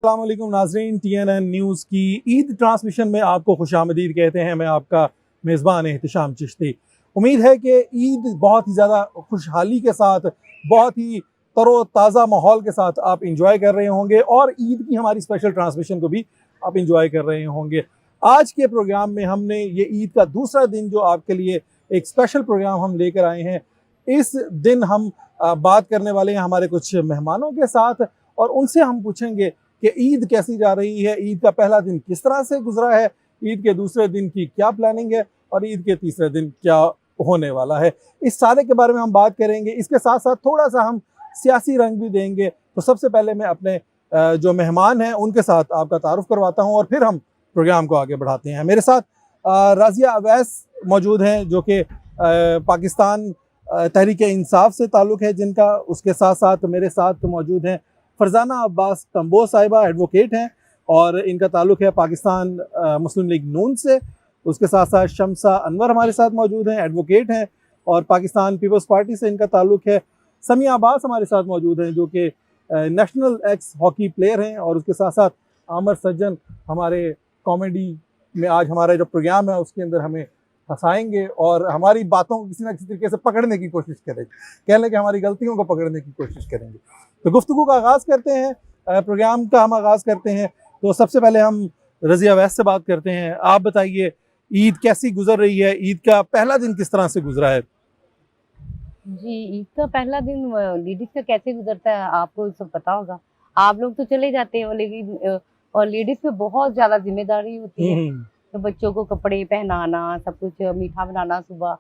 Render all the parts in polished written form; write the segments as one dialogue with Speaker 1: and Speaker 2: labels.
Speaker 1: अस्सलाम वालेकुम नाज़रीन, TNN न्यूज़ की ईद ट्रांसमिशन में आपको खुशामदीद कहते हैं। मैं आपका मेज़बान एहतिशाम चिश्ती। उम्मीद है कि ईद बहुत ही ज़्यादा खुशहाली के साथ, बहुत ही तरोताज़ा माहौल के साथ आप इंजॉय कर रहे होंगे और ईद की हमारी स्पेशल ट्रांसमिशन को भी आप इंजॉय कर रहे होंगे। आज के प्रोग्राम में हमने ये ईद का दूसरा दिन जो आपके लिए एक स्पेशल प्रोग्राम हम लेकर आए हैं। इस दिन हम बात करने वाले हैं हमारे कुछ मेहमानों के साथ और उनसे हम पूछेंगे कि ईद कैसी जा रही है, ईद का पहला दिन किस तरह से गुजरा है, ईद के दूसरे दिन की क्या प्लानिंग है और ईद के तीसरे दिन क्या होने वाला है। इस सारे के बारे में हम बात करेंगे। इसके साथ साथ थोड़ा सा हम सियासी रंग भी देंगे। तो सबसे पहले मैं अपने जो मेहमान हैं उनके साथ आपका तारुफ करवाता हूँ और फिर हम प्रोग्राम को आगे बढ़ाते हैं। मेरे साथ राज़िया अवैस मौजूद हैं जो कि पाकिस्तान तहरीक-ए-इंसाफ से ताल्लुक़ है जिनका। उसके साथ साथ मेरे साथ मौजूद हैं फरजाना अब्बास कंबोज साहिबा, एडवोकेट हैं और इनका ताल्लुक़ है पाकिस्तान मुस्लिम लीग नून से। उसके साथ साथ शम्सा अनवर हमारे साथ मौजूद हैं, एडवोकेट हैं और पाकिस्तान पीपल्स पार्टी से इनका ताल्लुक़ है। समिया अब्बास हमारे साथ मौजूद हैं जो कि नेशनल एक्स हॉकी प्लेयर हैं और उसके साथ साथ आमर सज्जन हमारे कॉमेडी में आज हमारा जो प्रोग्राम है उसके अंदर हमें हंसाएंगे और हमारी बातों को किसी ना किसी तरीके से पकड़ने की कोशिश करेंगे, कह लें कि हमारी गलतियों को पकड़ने की कोशिश करेंगे। तो गुफ्तगू का आगाज़ करते हैं, प्रोग्राम का हम आगाज़ करते हैं। तो सबसे पहले हम रज़िया अवैस से बात करते हैं। आप बताइए ईद कैसी गुजर रही है, ईद का पहला दिन किस तरह से गुजरा है?
Speaker 2: जी, ईद का पहला दिन लेडीज का कैसे गुजरता है आपको सब पता होगा। आप लोग तो चले जाते हो लेकिन और लेडीज पे बहुत ज्यादा जिम्मेदारी होती है। तो बच्चों को कपड़े पहनाना, सब कुछ मीठा बनाना सुबह,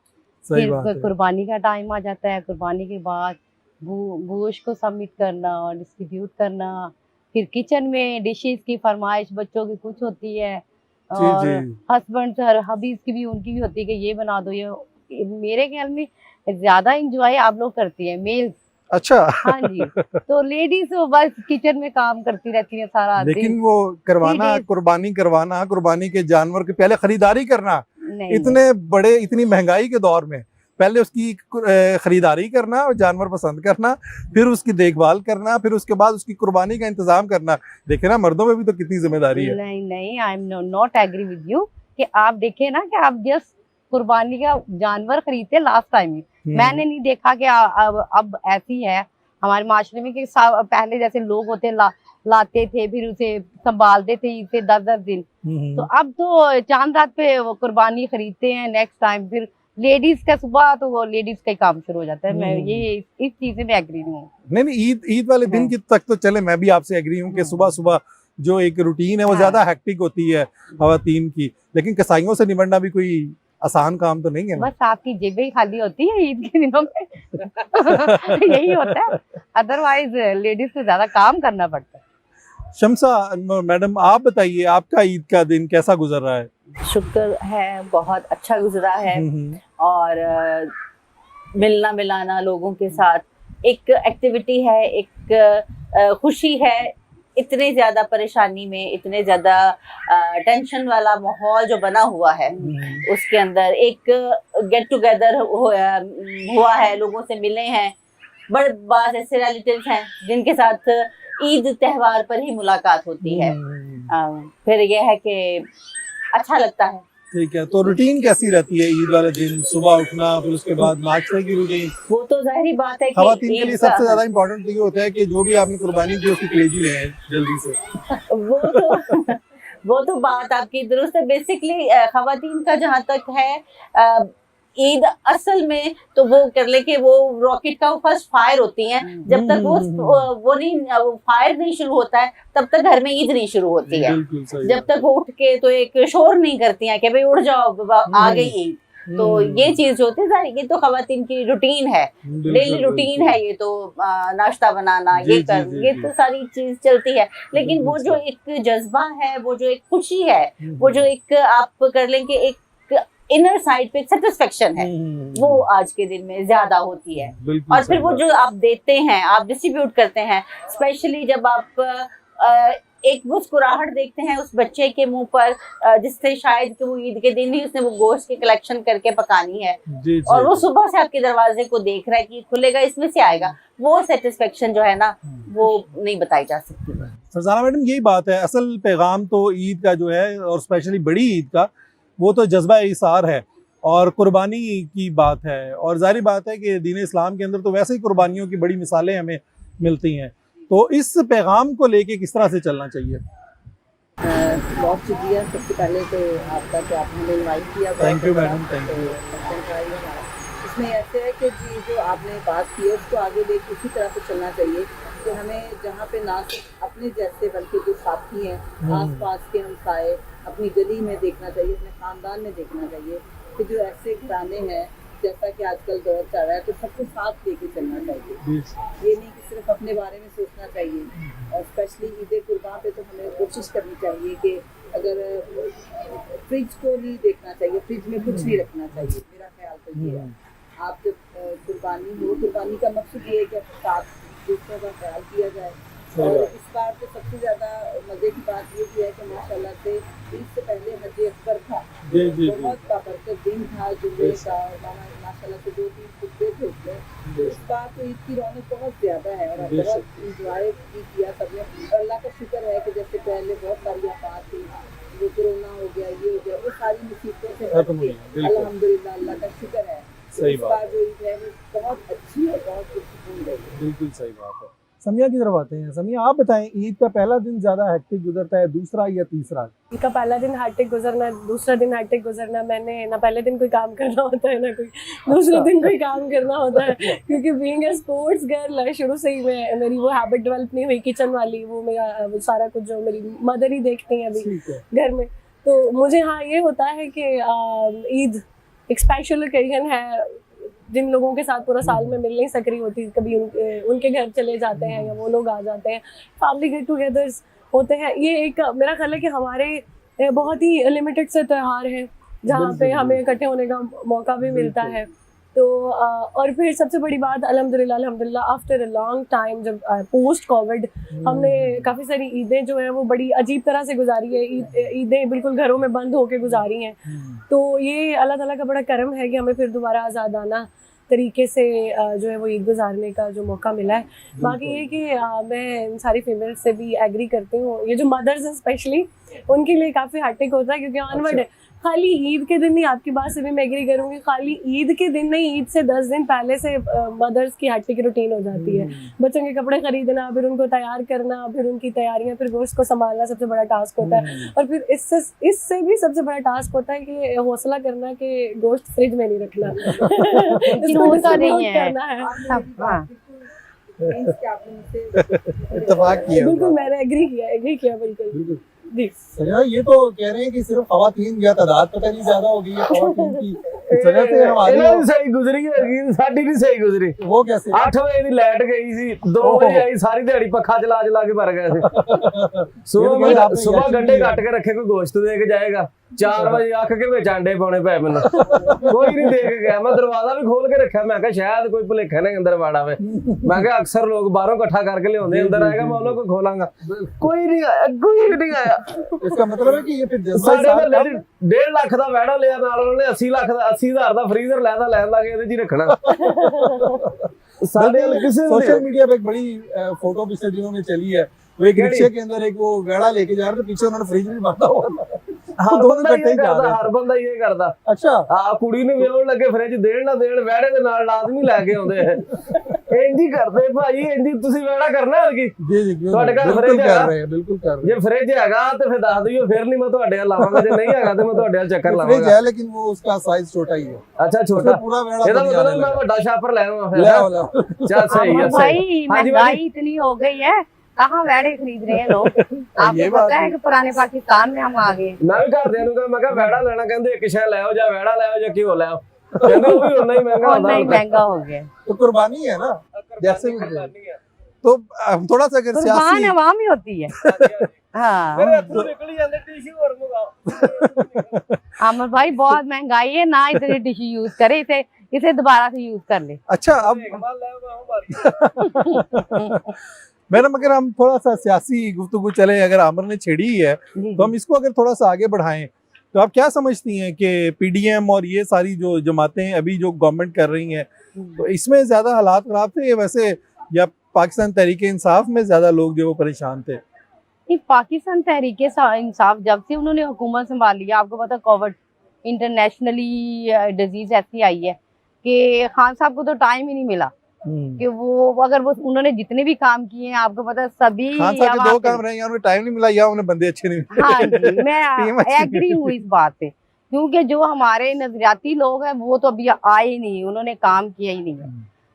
Speaker 2: फिर कुर्बानी का टाइम आ जाता है। कुर्बानी के बाद गोश्त को सबमिट करना और डिस्ट्रीब्यूट करना, फिर किचन में डिशेस की फरमाइश बच्चों की कुछ होती है और हस्बैंड हबीज की भी उनकी भी होती है कि ये बना दो। ये मेरे ख्याल में ज्यादा इंजॉय आप लोग करती है मेल्स।
Speaker 1: अच्छा।
Speaker 2: हाँ जी, तो लेडीज बस किचन में काम करती रहती है सारा दिन।
Speaker 1: लेकिन वो करवाना, कुर्बानी करवाना, कुर्बानी के जानवर के पहले खरीदारी करना, इतने बड़े इतनी महंगाई के दौर में पहले उसकी खरीदारी करना और जानवर पसंद करना, फिर उसकी देखभाल करना, फिर उसके बाद उसकी कुर्बानी का इंतजाम करना। देखे ना, मर्दों में भी तो कितनी जिम्मेदारी है।
Speaker 2: नहीं, I am not agree with you कि आप देखे ना कि आप जस्ट कुर्बानी का जानवर खरीदते लास्ट टाइम। मैंने नहीं देखा कि अब ऐसी है हमारे माशरे में कि पहले जैसे लोग होते लाते थे फिर उसे संभालते थे इसे 10-10 दिन। तो अब तो चांद रात पे वो कुर्बानी खरीदते हैं नेक्स्ट टाइम। फिर लेडीज का सुबह तो वो लेडीज का काम शुरू हो जाता है। मैं ये इस चीज से मैं एग्री नहीं हूँ।
Speaker 1: नहीं, ईद वाले दिन की तक तो चले, मैं भी आपसे एग्री हूँ कि सुबह सुबह जो एक रूटीन है वो ज्यादा हेक्टिक होती है खवातीन की, लेकिन कसाईयों से निपटना भी कोई आसान काम तो नहीं है ना।
Speaker 2: बस आपकी जेबें खाली होती है ईद के दिनों में यही होता है, अदरवाइज लेडीज को ज्यादा काम करना पड़ता है।
Speaker 1: शम्सा मैडम, आप बताइए आपका ईद का दिन कैसा गुजर रहा है?
Speaker 3: शुक्र है, बहुत अच्छा गुजरा है और मिलना मिलाना लोगों के साथ एक एक्टिविटी है, एक खुशी है। इतने ज्यादा परेशानी में, इतने ज्यादा टेंशन वाला माहौल जो बना हुआ है उसके अंदर एक गेट टुगेदर हुआ है, लोगों से मिले हैं। बड़े बात ऐसे रिलेटिव्स हैं जिनके साथ ईद त्योहार पर ही मुलाकात होती है। फिर यह है कि अच्छा लगता है।
Speaker 1: ठीक है, तो रूटीन कैसी रहती है ईद वाले दिन? सुबह उठना, फिर उसके बाद नाश्ते की रूटीन।
Speaker 3: वो तो जाहिर बात है कि
Speaker 1: खवातीन के लिए सबसे ज्यादा इम्पोर्टेंट ये होता है कि जो भी आपने कुर्बानी की उसकी कलेजी ले आए जल्दी से।
Speaker 3: वो तो बात आपकी दुरुस्त है। बेसिकली खवातीन का जहाँ तक है ईद असल में तो वो कर ले कि वो रॉकेट का फर्स्ट फायर होती है। जब तक वो नहीं फायर नहीं शुरू होता है तब तक घर में ईद नहीं शुरू होती है। जब तक वो उठ के तो एक शोर नहीं करती हैं कि भाई उठ जाओ आ गई ईद। तो ये चीज होती है, ये तो खवातीन की रूटीन है, डेली रूटीन है। ये तो नाश्ता बनाना, ये तो सारी चीज चलती है। लेकिन वो जो एक जज्बा है, वो जो एक खुशी है, वो जो एक आप कर लें कि एक इनर साइड पे सेटिस्फेक्शन है, वो आज के दिन में ज्यादा होती है। और फिर वो जो आप देते हैं, आप डिस्ट्रीब्यूट करते हैं, स्पेशली जब आप एक मुस्कुराहट देखते हैं उस बच्चे के मुंह पर जिससे शायद कि वो ईद के दिन ही उसने वो गोश्त की कलेक्शन करके पकानी है और वो सुबह से आपके दरवाजे को देख रहा है कि खुलेगा इसमें से आएगा, वो सेटिस्फेक्शन जो है ना वो नहीं बताई जा सकती।
Speaker 1: फरजाना मैडम, यही बात है, असल पैगाम तो ईद का जो है और स्पेशली बड़ी ईद का, वो तो जज्बा इसार है और कुर्बानी की बात है। और जाहिर बात है कि दीन इस्लाम के अंदर तो वैसे ही कुर्बानियों की बड़ी मिसालें हमें मिलती हैं। तो इस पैगाम को लेके किस तरह से चलना चाहिए?
Speaker 3: बहुत शुक्रिया सबसे पहले तो आपका कि आपने हमें इनवाइट किया।
Speaker 1: Thank you madam, thank you.
Speaker 3: इसमें ऐसे है कि जी जो आपने बात की है उसको आगे लेके इसी तरह से चलना चाहिए कि हमें जहाँ पे ना सिर्फ अपने जैसे बल्कि जो साथी हैं, आस पास के हमसाए, अपनी गली में देखना चाहिए, अपने ख़ानदान में देखना चाहिए कि जो ऐसे घराने हैं जैसा कि आजकल दौर चल रहा है, तो सबको साथ लेके चलना चाहिए। ये नहीं कि सिर्फ अपने बारे में सोचना चाहिए। और स्पेशली ईद कुर्बान पे तो हमें कोशिश करनी चाहिए कि अगर फ्रिज को नहीं देखना चाहिए, फ्रिज में कुछ नहीं रखना चाहिए। मेरा ख्याल तो ये है, आप जब कुर्बानी हो, कुर्बानी का मकसद ये है कि अपने साथ दूसरों का ख्याल किया जाए। और इस बार तो सबसे ज़्यादा मज़े की बात ये भी है कि माशाल्लाह से ईद से पहले हज अकबर था, बहुत बाबरकत दिन था जुम्मे का, माशाल्लाह से 2-3 खुतबे थे उसमें। इस बार तो ईद की रौनक बहुत ज़्यादा है और बहुत इंजॉय भी किया सबने। और अल्लाह का शुक्र है कि जैसे पहले बहुत सारी आफात थी, वो कोरोना हो गया, ये हो गया, वो सारी मुसीबतों से हट के अल्हम्दुलिल्लाह अल्लाह का शुक्र है।
Speaker 1: सही
Speaker 3: इस
Speaker 1: बात
Speaker 3: बार जो ईद है वो बहुत अच्छी है, बहुत सुकून है।
Speaker 1: बिल्कुल सही बात है। समिया की तरफ आते हैं। समिया, आप बताएं, ईद का पहला दिन ज्यादा हेक्टिक गुजरता है, दूसरा या तीसरा?
Speaker 4: ईद का पहला दिन हेक्टिक गुजरना, दूसरा दिन हेक्टिक गुजरना, मैंने ना पहले दिन कोई काम करना होता है ना कोई दूसरे दिन कोई काम करना होता है, क्योंकि बीइंग अ स्पोर्ट्स गर्ल शुरू से ही मेरी वो हैबिट डेवलप नहीं हुई किचन वाली। वो मेरा वो सारा कुछ जो मेरी मदर ही देखती हैं अभी घर में। तो मुझे हाँ ये होता है कि ईद एक स्पेशल ओकेजन है। जिन लोगों के साथ पूरा साल में मिल नहीं सक रही होती, कभी उनके घर चले जाते हैं या वो लोग आ जाते हैं, फैमिली गेट टुगेदर्स होते हैं। ये एक मेरा ख्याल है कि हमारे बहुत ही लिमिटेड से त्यौहार है जहाँ पे हमें इकट्ठे होने का मौका भी मिलता है। तो और फिर सबसे बड़ी बात अल्हम्दुलिल्लाह आफ्टर अ लॉन्ग टाइम, जब पोस्ट कोविड हमने काफ़ी सारी ईदें जो हैं वो बड़ी अजीब तरह से गुजारी है। ईदें बिल्कुल घरों में बंद होके गुजारी हैं। तो ये अल्लाह ताला का बड़ा करम है कि हमें फिर दोबारा आज़ादाना तरीके से जो है वो ईद गुजारने का जो मौका मिला है। बाकी ये कि मैं इन सारी फीमेल्स से भी एग्री करती हूँ, ये जो मदर्स हैं स्पेशली उनके लिए काफ़ी हैक्टिक होता है, क्योंकि ऑनवर्ड है। खाली ईद के दिन नहीं, आपकी बात से भी मैं एग्री करूँगी, खाली ईद के दिन नहीं, ईद से 10 दिन पहले से मदर्स की हैक्टिक रूटीन हो जाती है। बच्चों के कपड़े खरीदना, फिर उनको तैयार करना, फिर उनकी तैयारियां, फिर गोश्त को संभालना सबसे बड़ा टास्क होता है। और फिर इससे भी सबसे बड़ा टास्क होता है कि हौसला करना कि गोश्त फ्रिज में नहीं रखना,
Speaker 2: होता नहीं है।
Speaker 1: इत्तेफाक किया।
Speaker 4: बिल्कुल मैंने एग्री किया बिल्कुल।
Speaker 1: ये तो कह रहे हैं कि सिर्फ खवातीन की तादाद पता नहीं ज्यादा हो गई है खवातीन की, इस वजह से हमारी
Speaker 5: सही गुजरी है, साडी नहीं सही गुजरी।
Speaker 1: वो कैसे?
Speaker 5: 8 बजे दी लाइट गई सी, 2 बजे आई, सारी दिहाड़ी पखा चला के मर गए थे। सुबह गंडे कट के रखे, कोई गोश्त दे के जाएगा, 4 बजे आख के विच आंडे पाने पे मैनू कोई नहीं दे के गया। मैं दरवाजा भी खोल के रखा, मैं कहा शायद कोई भुलेखा ने अंदर वाड़ा वे। मैं कहा अक्सर लोग बाहरों इकट्ठा करके लियाते, अंदर आएगा मैं उन्होंने को खोलांगा, कोई नहीं आया, कोई नहीं आया।
Speaker 1: इसका मतलब है कि ये फिर
Speaker 5: 1.5 लाख का वैड़ा लिया, नाल उन्होंने 80,000 का फ्रीजर लैंदा कि ਇਹਦੇ 'ਚ ਹੀ ਰੱਖਣਾ।
Speaker 1: सोशल मीडिया पे एक बड़ी फोटो पिछले दिनों में चली है, वो एक रिक्शे के अंदर एक वो वेड़ा लेके जा रहे थे, पीछे उन्होंने फ्रिज भी बांधा हुआ था।
Speaker 5: हर बंदा ये करदा।
Speaker 1: अच्छा
Speaker 5: हाँ, कुड़ी ਨੂੰ ਵਿਆਹਣ ਲੱਗੇ फ्रिज ਦੇਣ ਨਾ ਦੇਣ ਵੈੜੇ ਦੇ ਨਾਲ ਲਾਜ਼ਮੀ ਲੈ ਕੇ ਆਉਂਦੇ ਹੈ। ਇੰਜ ਹੀ ਕਰਦੇ ਭਾਈ, ਇੰਜ ਤੁਸੀਂ ਵੈੜਾ ਕਰਨਾ ਹੈ ਕੀ?
Speaker 1: जी जी
Speaker 5: ਤੁਹਾਡੇ ਘਰ ਫ੍ਰਿਜ
Speaker 1: कर रहे हैं, बिल्कुल कर रहे हैं।
Speaker 5: ਜੇ ਫ੍ਰਿਜ ਹੈਗਾ ਤੇ ਫਿਰ ਦੱਸ ਦਿਓ, ਫਿਰ ਨਹੀਂ ਮੈਂ ਤੁਹਾਡੇ ਨਾਲ ਲਾਵਾਂਗਾ, ਜੇ नहीं ਹੈਗਾ ਤੇ ਮੈਂ ਤੁਹਾਡੇ ਨਾਲ ਚੱਕਰ
Speaker 1: फ्रिज
Speaker 5: ਲਾਵਾਂਗਾ।
Speaker 1: है लेकिन वो उसका साइज छोटा ही है।
Speaker 5: अच्छा छोटा,
Speaker 1: पूरा वेड़ा
Speaker 5: ਇਹਦਾ
Speaker 1: तो नहीं
Speaker 5: मतलब
Speaker 1: आने
Speaker 5: मैं
Speaker 1: लगा।
Speaker 5: ਵੱਡਾ ਸ਼ਾਪਰ ਲੈ ਆਵਾਂ
Speaker 1: ले आओ, ले आओ।
Speaker 5: ਚੱਲ सही है।
Speaker 2: भाई
Speaker 5: हाँ जी,
Speaker 2: महंगाई इतनी हो गई है, कहाँ वेड़े खरीद रहे हैं लोग। आपको पता है कि पुराने पाकिस्तान में हम आ गए।
Speaker 5: मैं भी घरदिਆਂ ਨੂੰ ਕਹਾਂ, ਮੈਂ ਕਿਹਾ ਵੈੜਾ ਲੈਣਾ, ਕਹਿੰਦੇ ਇੱਕ ਸ਼ੈ ਲੈ ਆਓ, ਜਾਂ ਵੈੜਾ ਲੈ ਆਓ ਜਾਂ ਘਿਓ ਲੈ ਆਓ, ਕਹਿੰਦੇ ਉਹ ਵੀ ਉਨਾ ਹੀ ਮਹਿੰਗਾ
Speaker 2: और
Speaker 5: ਹੁੰਦਾ
Speaker 2: नहीं
Speaker 5: ਹੁੰਦਾ।
Speaker 2: महंगा हो गया,
Speaker 1: तो कुर्बानी है ना, जैसे भी तो थोड़ा सा अगर
Speaker 2: कुर्बान
Speaker 1: सियासी
Speaker 2: अवाम ही होती है। हाँ
Speaker 5: निकल ही ਜਾਂਦੇ टिश्यू और मंगाओ।
Speaker 2: आमिर भाई बहुत महंगाई है ना, इतने टिश्यू यूज करे, इसे दोबारा से यूज कर ले।
Speaker 1: अच्छा अब मैडम अगर हम थोड़ा सा सियासी गुफ्तगू चले, अगर आमिर ने छेड़ी ही है तो हम इसको अगर थोड़ा सा आगे बढ़ाएं, तो आप क्या समझती हैं कि पीडीएम और ये सारी जो जमातें अभी जो गवर्नमेंट कर रही हैं, तो इसमें ज्यादा हालात खराब थे वैसे, या पाकिस्तान तहरीक इंसाफ में ज्यादा लोग जो वो परेशान थे?
Speaker 2: नहीं, पाकिस्तान तहरीक इंसाफ जब से उन्होंने हुकूमत संभाली है, आपको पता कोविड इंटरनेशनली डिजीज ऐसी आई है कि खान साहब को तो टाइम ही नहीं मिला कि वो अगर वो उन्होंने जितने भी काम किए हैं, आपको पता है सभी
Speaker 1: खान साहब के 2 काम रहे हैं, उन्हें टाइम नहीं मिला या उन्हें बंदे अच्छे नहीं मिले।
Speaker 2: हाँ जी,
Speaker 1: टीम
Speaker 2: मैं
Speaker 1: अच्छी
Speaker 2: एग्री हूँ इस बात से, क्योंकि जो हमारे नजरियाती लोग हैं वो तो अभी आए ही नहीं, उन्होंने काम किया ही नहीं है।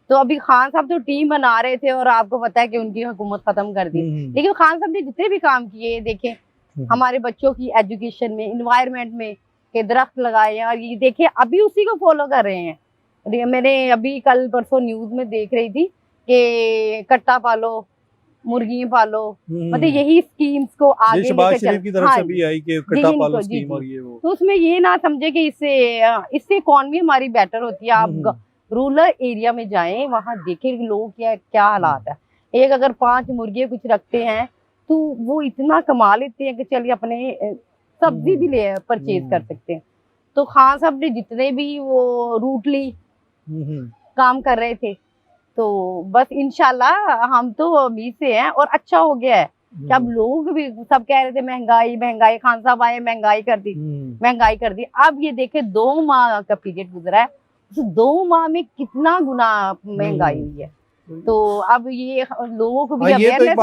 Speaker 2: तो अभी खान साहब तो टीम बना रहे थे और आपको पता है कि उनकी हुकूमत खत्म कर दी, लेकिन खान साहब ने जितने भी काम किए देखें, हमारे बच्चों की एजुकेशन में, इन्वायरमेंट में के दरख्त लगाए हैं, और ये देखिए अभी उसी को फॉलो कर रहे हैं। मैंने अभी कल परसों न्यूज में देख रही थी कि कट्टा पालो, मुर्गियां पालो, मतलब यही स्कीम्स को आगे
Speaker 1: शहबाज
Speaker 2: लेकर
Speaker 1: शरीफ की तरफ से भी आई कि कट्टा पालो स्कीम और ये वो।
Speaker 2: तो उसमें ये ना समझे कि इससे इकोनॉमी हमारी बेटर होती है। आप रूरल एरिया में जाएं, वहां देखें लोग क्या हालात है। एक अगर 5 मुर्गे कुछ रखते हैं तो वो इतना कमा लेते हैं कि चलिए अपने सब्जी भी ले परचेज कर सकते हैं। तो खान साहब ने जितने भी वो रूटली काम कर रहे थे, तो बस इंशाल्लाह हम तो उम्मीद से हैं, और अच्छा हो गया है कि अब लोग भी सब कह रहे थे महंगाई महंगाई, खान साहब आए महंगाई कर दी। अब ये देखे 2 माह का पीरियड गुजरा है, उस 2 माह में कितना गुना महंगाई हुई है। तो अब ये लोगों को भी अवेयरनेस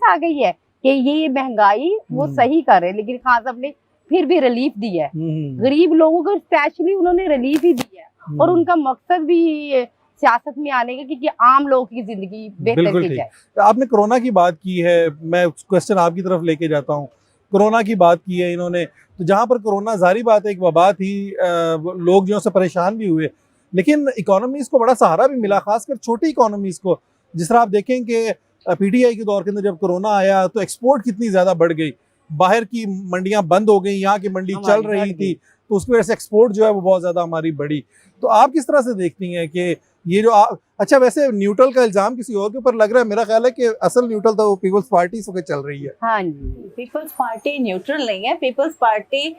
Speaker 2: आ गई है कि ये महंगाई वो सही कर रहे हैं, लेकिन खान साहब ने फिर भी रिलीफ दी है गरीब लोगों को, स्पेशली उन्होंने रिलीफ ही दी है, और उनका मकसद भी सियासत में आने का कि आम लोगों की जिंदगी बेहतर की जाए।
Speaker 1: आपने कोरोना की बात की है, मैं क्वेश्चन आपकी तरफ लेके जाता हूँ। कोरोना की बात की है इन्होंने, तो जहाँ पर कोरोना जारी बात है एक वबा थी, लोग जो से परेशान भी हुए, लेकिन इकोनॉमीज को बड़ा सहारा भी मिला, खासकर छोटी इकोनॉमीज को। जिस तरह आप देखें कि पीटीआई के दौर के अंदर जब कोरोना आया तो एक्सपोर्ट कितनी ज्यादा बढ़ गई, बाहर की मंडियां बंद हो गई, यहाँ की मंडी चल रही थी, तो उसकी वजह से एक्सपोर्ट जो है वो बहुत ज्यादा हमारी बढ़ी। तो आप किस तरह से देखती हैं कि ये जो अच्छा, वैसे न्यूट्रल का इल्जाम किसी और के ऊपर लग रहा है, मेरा ख्याल है कि असल न्यूट्रल तो वो पीपल्स पार्टी से चल रही है।
Speaker 2: हाँ जी,
Speaker 3: पीपल्स पार्टी न्यूट्रल नहीं है। पीपल्स पार्टी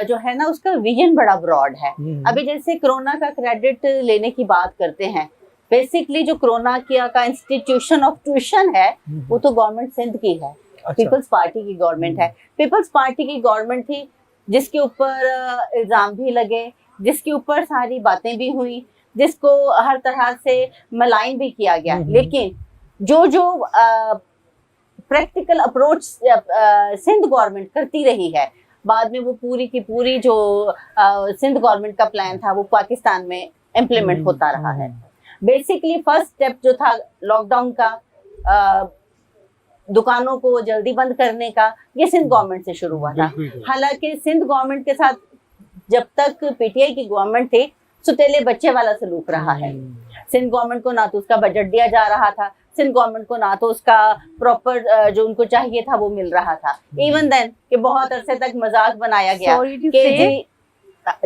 Speaker 3: जो है ना, उसका विजन बड़ा ब्रॉड है। अभी जैसे कोरोना का क्रेडिट लेने की बात करते हैं, बेसिकली जो कोरोना का इंस्टीट्यूशन ऑफ ट्यूशन है वो तो गवर्नमेंट सिंध की है। अच्छा। पीपल्स पार्टी की गवर्नमेंट है। पीपल्स पार्टी की गवर्नमेंट थी जिसके ऊपर इल्जाम भी लगे, जिसके ऊपर सारी बातें भी हुई, जिसको हर तरह से मलाइन भी किया गया, लेकिन जो प्रैक्टिकल अप्रोच सिंध गवर्नमेंट करती रही है, बाद में वो पूरी की पूरी जो सिंध गवर्नमेंट का प्लान था वो पाकिस्तान में इम्प्लीमेंट होता रहा है। बेसिकली फर्स्ट स्टेप जो था लॉकडाउन का, दुकानों को जल्दी बंद करने का, ये सिंध गवर्नमेंट से शुरू हुआ था। हालांकि सिंध गवर्नमेंट के साथ जब तक पीटीआई की गवर्नमेंट थी, सुतेले बच्चे वाला सलूक रहा है। सिंध गवर्नमेंट को ना तो उसका बजट दिया जा रहा था, सिंध गवर्नमेंट को ना तो उसका प्रॉपर जो उनको चाहिए था वो मिल रहा था। इवन देन कि बहुत अरसे तक मजाक बनाया गया कि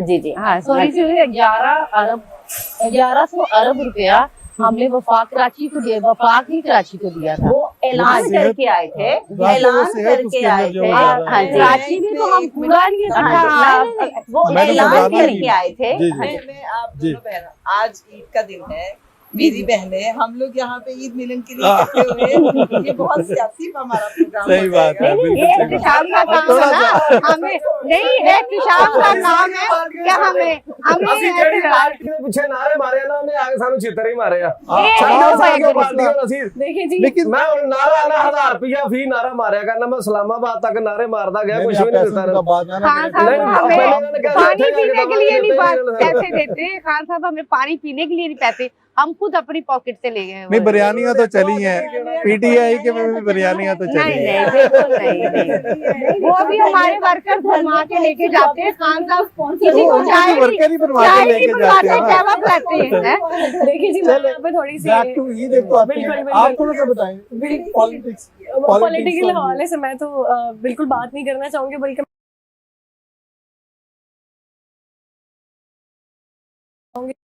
Speaker 3: जी हाँ,
Speaker 2: 1100 अरब रुपया हमने वफाक कराची को दिया, वफाक ही कराची को दिया था।
Speaker 3: वो ऐलान करके आए थे, ऐलान करके आए थे। हाँ,
Speaker 2: कराची में तो हम पूरा नहीं था,
Speaker 3: वो ऐलान करके आए थे।
Speaker 6: मैं आप दोनों बहन, आज ईद का दिन है, मेरी बहनें हम लोग यहाँ पे ईद मिलन के लिए इकट्ठे हुए। ये बहुत सियासी हमारा प्रोग्राम।
Speaker 1: सही बात है,
Speaker 2: ये एहतिशाम का काम है ना, हमें नहीं, एहतिशाम का काम है क्या? हमें
Speaker 5: पीछे नारे मारे ना, हमने आगे सानू छितर ही मारे।
Speaker 4: देखिए जी,
Speaker 1: लेकिन
Speaker 5: मैं नारा ना 1000 रुपया फी नारा मारिया करना, मैं इस्लामाबाद तक नारे मारदा गया, कुछ भी नहीं देता।
Speaker 2: पानी पीने के लिए नहीं पैसे देते खान साहब, हमें पानी पीने के लिए नहीं पैसे, हम खुद अपनी पॉकेट से ले गए।
Speaker 1: नहीं, बिरयानियां तो चली हैं पीटीआई के में भी, बिरयानियां तो चली हैं।
Speaker 2: नहीं, बिल्कुल नहीं। वो भी हमारे वर्कर बनवा के लेके जाते हैं। खान साहब किसी को चाय
Speaker 1: वर्कर ही बनवा के लेके जाते हैं।
Speaker 4: देखिए जी, मैं यहाँ पे थोड़ी सी
Speaker 1: बैक टू ईद एक तो आप थोड़ा सा बताएं
Speaker 4: पॉलिटिकल हवाले से। मैं तो बिल्कुल बात नहीं करना चाहूंगी, बल्कि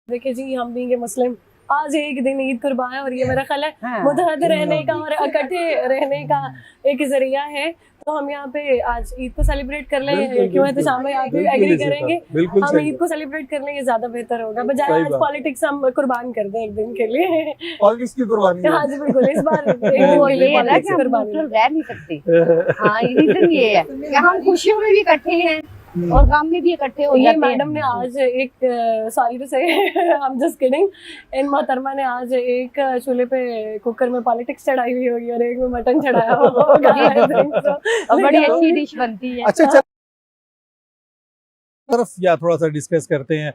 Speaker 4: देखिए जी, हम बीइंग ए मुस्लिम आज एक दिन ईद कुर्बान है और ये मेरा ख्याल है
Speaker 2: हाँ।
Speaker 4: मुतहद रहने का और इकट्ठे रहने का एक जरिया है। तो हम यहाँ पे आज ईद को सेलिब्रेट कर लें,
Speaker 1: बिल्कुल,
Speaker 4: क्यों है तो
Speaker 1: बिल्कुल।
Speaker 4: शाम में आप भी
Speaker 1: बिल्कुल
Speaker 4: एग्री
Speaker 1: इसी तरह,
Speaker 4: करेंगे,
Speaker 1: बिल्कुल
Speaker 4: हम
Speaker 1: सही
Speaker 4: ईद को सेलिब्रेट कर लें, ये ज्यादा बेहतर होगा बजाय
Speaker 1: सही
Speaker 4: आज
Speaker 1: बात।
Speaker 4: पॉलिटिक्स हम कुर्बान कर दें एक दिन के लिए।
Speaker 1: पॉलिटिक्स की कुर्बानी है।
Speaker 4: हाँ जी बिल्कुल, इस बार एक
Speaker 2: वो
Speaker 4: दिन के लिए
Speaker 2: ये है ना कि
Speaker 4: politics
Speaker 2: हम
Speaker 4: कुर्बानी
Speaker 2: न्यूट्रल रह नहीं सकते। हाँ, रीजन ये है कि हम खुशियों में भी इकट्ठे हैं और काम में भी इकट्ठे हो
Speaker 4: ये
Speaker 2: जाते
Speaker 4: मैडम ने
Speaker 2: हैं।
Speaker 4: आज एक सॉरी टू से आई एम जस्ट किडिंग, इन मोहतरमा ने आज एक चूल्हे पे कुकर में पॉलिटिक्स चढ़ाई हुई होगी और एक में मटन चढ़ाया होगा I think so।
Speaker 2: और बड़ी अच्छी डिश बनती है।
Speaker 1: अच्छा चल तरफ या थोड़ा सा डिस्कस करते हैं।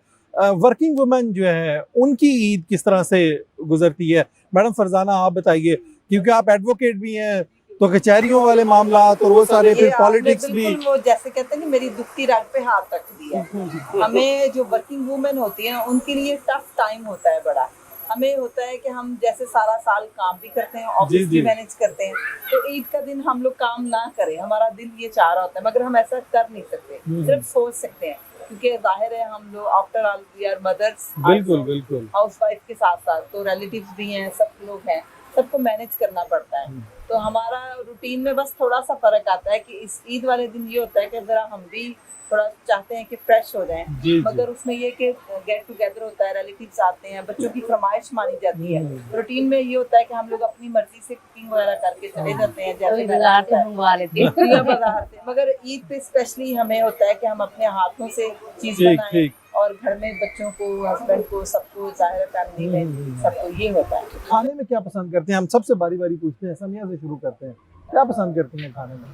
Speaker 1: वर्किंग वुमेन जो है उनकी ईद किस तरह से गुजरती है? मैडम फरजाना आप बताइए, क्योंकि आप एडवोकेट भी हैं, तो कचहरियों वाले मामला और वो सारे फिर
Speaker 6: ये आपने
Speaker 1: पॉलिटिक्स भी।
Speaker 6: बिल्कुल वो जैसे कहते हैं ना, मेरी दुखती राग पे हाथ रख दिया। हमें जो वर्किंग वुमेन होती है ना, उनके लिए टफ टाइम होता है बड़ा। हमें होता है कि हम जैसे सारा साल काम भी करते हैं, ऑफिस
Speaker 1: जी।
Speaker 6: भी मैनेज करते हैं, तो ईद का दिन हम लोग काम ना करें, हमारा दिल ये चाह रहा होता है, मगर हम ऐसा कर नहीं सकते, सिर्फ सोच सकते हैं, क्योंकि जाहिर है हम लोग after all we are mothers,
Speaker 1: बिल्कुल बिल्कुल।
Speaker 6: हाउस वाइफ के साथ साथ तो रिलेटिव्स भी हैं, सब लोग हैं, सबको मैनेज करना पड़ता है। तो हमारा रूटीन में बस थोड़ा सा फर्क आता है कि इस ईद वाले दिन ये होता है कि जरा हम भी थोड़ा चाहते हैं कि फ्रेश हो जाएं,
Speaker 1: जी,
Speaker 6: मगर उसमें ये कि गेट टुगेदर होता है, रिलेटिव्स आते हैं, बच्चों की फरमाइश मानी जाती है। रूटीन में ये होता है कि हम लोग अपनी मर्जी से कुकिंग वगैरह करके चले जाते हैं,
Speaker 2: कभी
Speaker 6: जैसे
Speaker 2: बाजार से मंगवा लेते हैं।
Speaker 6: या बाजार से। मगर ईद पे स्पेशली हमें होता है कि हम अपने हाथों से चीज
Speaker 1: ठीक
Speaker 6: बनाएं
Speaker 1: ठीक।
Speaker 6: और घर में बच्चों को, हस्बैंड को, सबको, जाहिर फैमिली में सबको ये होता है।
Speaker 1: खाने में क्या पसंद करते हैं? हम सबसे बारी बारी पूछते हैं, समिया से शुरू करते हैं, क्या पसंद करती हैं खाने में?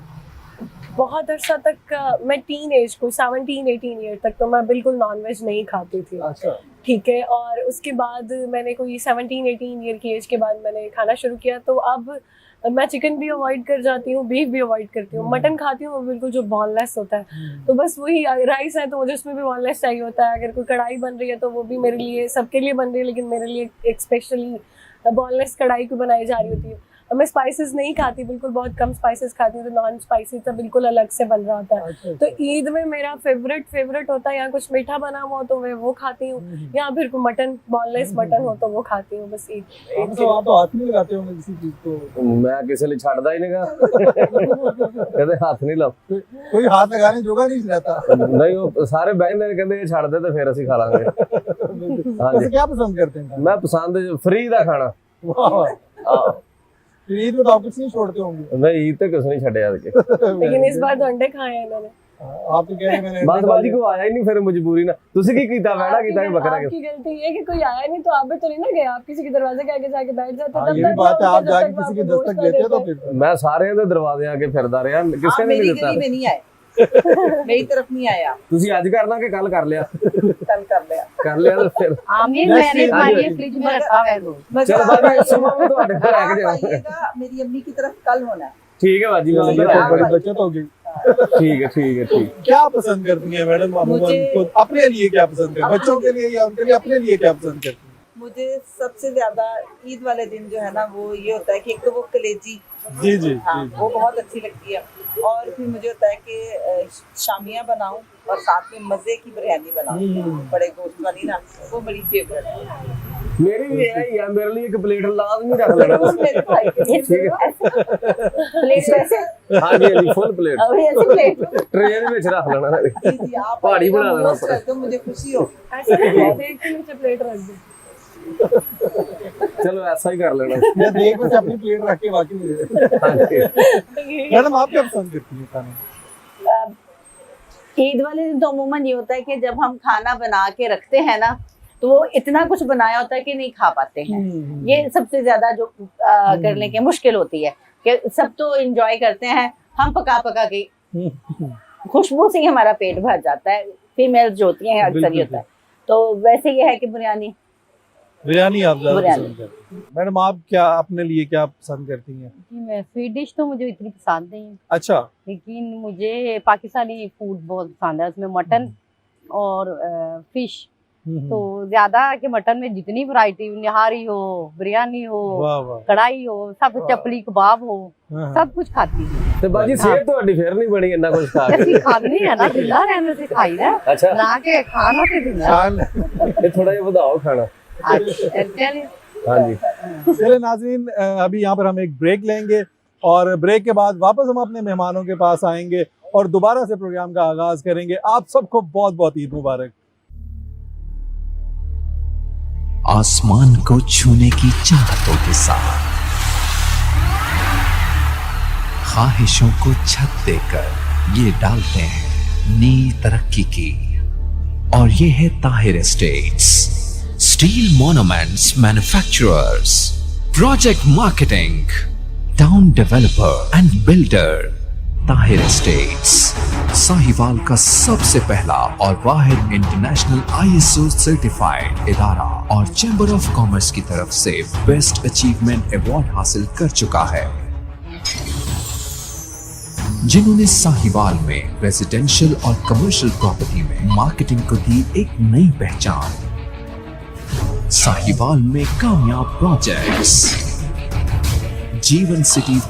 Speaker 4: बहुत अर्सा तक मैं टीन एज को 17-18 ईयर तक तो मैं बिल्कुल नॉनवेज नहीं खाती थी,
Speaker 1: अच्छा
Speaker 4: ठीक है। और उसके बाद मैंने कोई 17-18 ईयर की एज के बाद मैंने खाना शुरू किया, तो अब मैं चिकन भी अवॉइड कर जाती हूँ, बीफ भी अवॉइड करती हूँ, मटन खाती हूँ बिल्कुल जो बोनलेस होता है। तो बस वही राइस है तो मुझे उसमें भी बोनलेस चाहिए होता है। अगर कोई कढ़ाई बन रही है तो वो भी मेरे लिए, सबके लिए बन रही है, लेकिन मेरे लिए एक स्पेशली बोनलेस कढ़ाई को बनाई जा रही होती है। और मैं स्पाइसेस नहीं खाती, बिल्कुल बहुत कम स्पाइसेस खाती हूँ, तो नॉन स्पाइसी तो बिल्कुल अलग से बन रहा होता है।
Speaker 1: अच्छा
Speaker 4: तो ईद में मेरा फेवरेट होता है, या कुछ मीठा बना हुआ हो तो मैं वो खाती हूँ, या फिर मटन, बोनलेस मटन हो तो वो खाती हूँ। बस ईद
Speaker 1: आप तो हाथ नहीं लगाते होंगे किसी चीज को?
Speaker 5: मैं ਕਿਸੇ ਲਈ ਛੱਡਦਾ ਹੀ ਨਹੀਂਗਾ ਕਹਿੰਦੇ ਹੱਥ ਨਹੀਂ ਲਾਓ
Speaker 1: कोई हाथ लगाने जोगा नहीं रहता।
Speaker 5: ਨਹੀਂ ਉਹ ਸਾਰੇ ਬਹਿੰਦੇ ਨੇ ਕਹਿੰਦੇ ਇਹ ਛੱਡ ਦੇ ਤੇ ਫਿਰ ਅਸੀਂ ਖਾ ਲਾਂਗੇ
Speaker 1: वैसे क्या पसंद करते हैं?
Speaker 5: ਮੈਂ ਪਸੰਦ ਫ੍ਰੀ ਦਾ ਖਾਣਾ
Speaker 1: वाह, फिर ईद में तो आप कुछ नहीं छोड़ते होंगे।
Speaker 5: ਨਹੀਂ ਈਦ ਤੇ ਕੁਛ ਨਹੀਂ ਛੱਡਿਆ ਅੱਜ
Speaker 4: लेकिन इस बार तो अंडे खाए हैं इन्होंने।
Speaker 1: आप तो कह रहे हैं मैंने
Speaker 5: ਬਸ ਬਾਜੀ ਕੋ ਆਇਆ ਹੀ ਨਹੀਂ ਫਿਰ ਮਜਬੂਰੀ ਨਾਲ ਤੁਸੀਂ ਕੀ ਕੀਤਾ ਵੈੜਾ ਕੀਤਾ ਕਿ ਬੱਕਰਾ
Speaker 4: आपकी गलती ये कि कोई आया नहीं, तो आप भी तो नहीं ना गए, आप किसी के दरवाजे के आगे जाके बैठ जाते।
Speaker 1: हाँ,
Speaker 4: तब
Speaker 1: ये भी
Speaker 4: तक
Speaker 1: बात है,
Speaker 4: क्या
Speaker 1: आप
Speaker 4: होता
Speaker 1: जाके
Speaker 4: जब तक
Speaker 1: किसी की
Speaker 4: आपको
Speaker 1: दस्तक
Speaker 4: गोश्त
Speaker 1: देते हो तो
Speaker 4: ना
Speaker 1: फिर
Speaker 5: ਮੈਂ ਸਾਰਿਆਂ ਦੇ ਦਰਵਾਜ਼ੇ ਅੱਗੇ ਫਿਰਦਾ ਰਿਹਾ ਕਿਸੇ
Speaker 6: आप
Speaker 5: ਨੇ
Speaker 6: मेरी
Speaker 5: ਨਹੀਂ ਦਿੱਤਾ
Speaker 6: गली में नहीं आए, मेरी तरफ नहीं आए आप,
Speaker 5: ਤੁਸੀਂ ਅੱਜ ਕਰਨਾ ਕਿ ਕੱਲ कर लिया
Speaker 6: कल कर लिया।
Speaker 5: कर लिया तो फिर
Speaker 2: आमिर
Speaker 1: Next
Speaker 2: मैंने
Speaker 1: year,
Speaker 2: हमारे
Speaker 5: हाँ जी।
Speaker 2: फ्रिज में रखा है रोज।
Speaker 6: मगर
Speaker 5: चलो
Speaker 6: आप
Speaker 5: बाजी
Speaker 6: आइएगा-
Speaker 5: सुबह में तो घर
Speaker 6: आप
Speaker 5: आके जाऊंगा
Speaker 6: आइएगा, मेरी अम्मी की तरफ कल होना है।
Speaker 5: ठीक है बाजी
Speaker 1: हाँ,
Speaker 5: मैं
Speaker 1: ये तो
Speaker 6: आप
Speaker 1: बड़ी
Speaker 6: आइए।
Speaker 1: बचत होगी।
Speaker 5: ठीक है ठीक है ठीक
Speaker 1: क्या पसंद करती हैं मैडम अमूमन?
Speaker 6: मुझे-
Speaker 1: खुद अपने लिए क्या पसंद करती हैं? बच्चों के लिए या उनके लिए अपने लिए क्या पसंद करती हैं?
Speaker 6: मुझे सबसे ज्यादा ईद वाले दिन जो है ना, वो ये होता है कि एक तो वो कलेजी,
Speaker 1: जी जी
Speaker 6: हाँ
Speaker 1: जी।
Speaker 6: वो बहुत अच्छी लगती है, और फिर मुझे होता है कि शामियाँ बनाऊं और साथ में मजे की बिरयानी बनाऊं, बड़े गोश्त वाली ना, वो बड़ी फेवरेट है।
Speaker 5: मेरी भी है यार, मेरे लिए एक प्लेट लाजमी रख लेना
Speaker 6: वो मेरे भाई के लिए
Speaker 5: ठीक है
Speaker 6: प्लेट ऐसे,
Speaker 5: हाँ जी हाँ जी फुल प्लेट
Speaker 6: अभी ऐसे प्लेट
Speaker 5: ट्रेन में रख लेना
Speaker 6: जी जी, आप
Speaker 5: पहाड़ी
Speaker 6: आइएगा,
Speaker 5: बना देना
Speaker 6: रोस्ट कर दो, मुझे खुशी होगी।
Speaker 4: ऐसे देख के नीचे प्लेट रख दो।
Speaker 5: चलो ऐसा ही कर लेना
Speaker 1: मैं देख में से अपनी प्लेट रख के बाकी मुझे।
Speaker 5: हाँ जी।
Speaker 1: मैडम आप क्या पसंद करती हैं खाने में?
Speaker 3: ईद वाले दिन तो अमूमन ये होता है कि जब हम खाना बना के रखते हैं ना, तो वो इतना कुछ बनाया होता है कि नहीं खा पाते हैं। ये सबसे ज्यादा जो करने की मुश्किल होती है कि सब तो एंजॉय करते हैं, हम पका पका के खुशबू से ही हमारा पेट भर जाता है। फीमेल जो होती हैं अक्सर ये होता है। तो वैसे ये है कि बिरयानी
Speaker 1: बिरयानी आप ज्यादा
Speaker 3: बिरयानी।
Speaker 1: पसंद करती हैं। मैडम आप क्या अपने लिए क्या पसंद करती हैं?
Speaker 2: जी, मैं स्वीट डिश तो मुझे इतनी पसंद नहीं है,
Speaker 1: अच्छा
Speaker 2: लेकिन मुझे पाकिस्तानी फूड बहुत पसंद है। उसमें मटन और फिश, तो ज्यादा कि मटन में जितनी वैरायटी, निहारी हो, बिरयानी हो,
Speaker 1: वाह वाह।
Speaker 2: कढ़ाई हो, सब चपली कबाब हो,
Speaker 1: हाँ,
Speaker 2: सब कुछ खाती हूँ।
Speaker 5: ਤੇ ਬਾਜੀ ਸਿਹਤ ਤੁਹਾਡੀ ਫੇਰ ਨਹੀਂ ਬਣੀ ਇੰਨਾ ਕੁਝ ਖਾ
Speaker 2: ਅਸੀਂ
Speaker 5: ਕੇ
Speaker 2: ਖਾਂਦੇ ਆ ਨਾ, ਜਿੰਦਾ ਰਹਿਣ से खाई ਦਾ
Speaker 5: ਅੱਛਾ
Speaker 2: ਨਾ ਕਿ ਖਾਣਾ ਤੇ ਦਿੰਦਾ।
Speaker 1: शान
Speaker 5: ਇਹ ਥੋੜਾ ਜਿਹਾ ਵਧਾਓ ਖਾਣਾ
Speaker 2: अच्छा, चलिए।
Speaker 5: हाँ जी।
Speaker 1: चलिए नाज़रीन, अभी यहाँ पर हम एक ब्रेक लेंगे और ब्रेक के बाद वापस हम अपने मेहमानों के पास आएंगे और दोबारा से प्रोग्राम का आगाज करेंगे। आप सबको बहुत बहुत ईद मुबारक।
Speaker 7: आसमान को छूने की चाहतों के साथ ख्वाहिशों को छत देकर ये डालते हैं नई तरक्की की, और ये है Tahir estates, steel monuments manufacturers, project marketing, town developer and builder. Tahir estates Sahiwal का सबसे पहला और वाहिद इंटरनेशनल ISO सर्टिफाइड इदारा और चैम्बर ऑफ कॉमर्स की तरफ से बेस्ट अचीवमेंट अवार्ड हासिल कर चुका है, जिन्होंने साहिवाल में रेजिडेंशियल और कमर्शियल प्रॉपर्टी में मार्केटिंग को दी एक नई पहचान। साहिवाल में कामयाब projects, Jeevan city,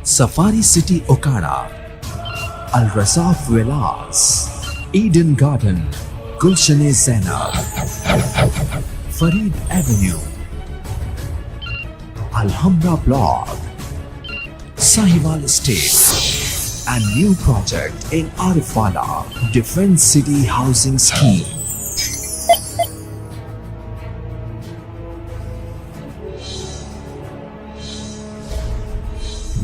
Speaker 7: safari city Okara, Al Razzaq villas, Eden garden, Gulshan Zainab, Farid avenue, Alhamra block, Sahiwal Estate, and new project in Arifala Defence City Housing Scheme.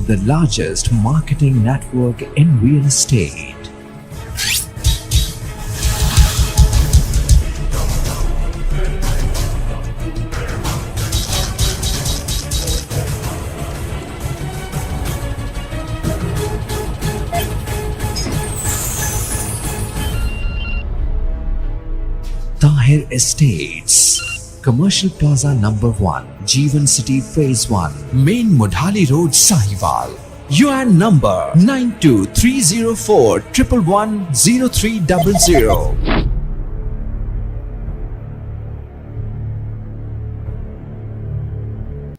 Speaker 7: The largest marketing network in real estate. Tahir Estates, Commercial Plaza number 1, Jeevan City Phase 1, Main Mudhali Road, Sahiwal. UN number 923041110300.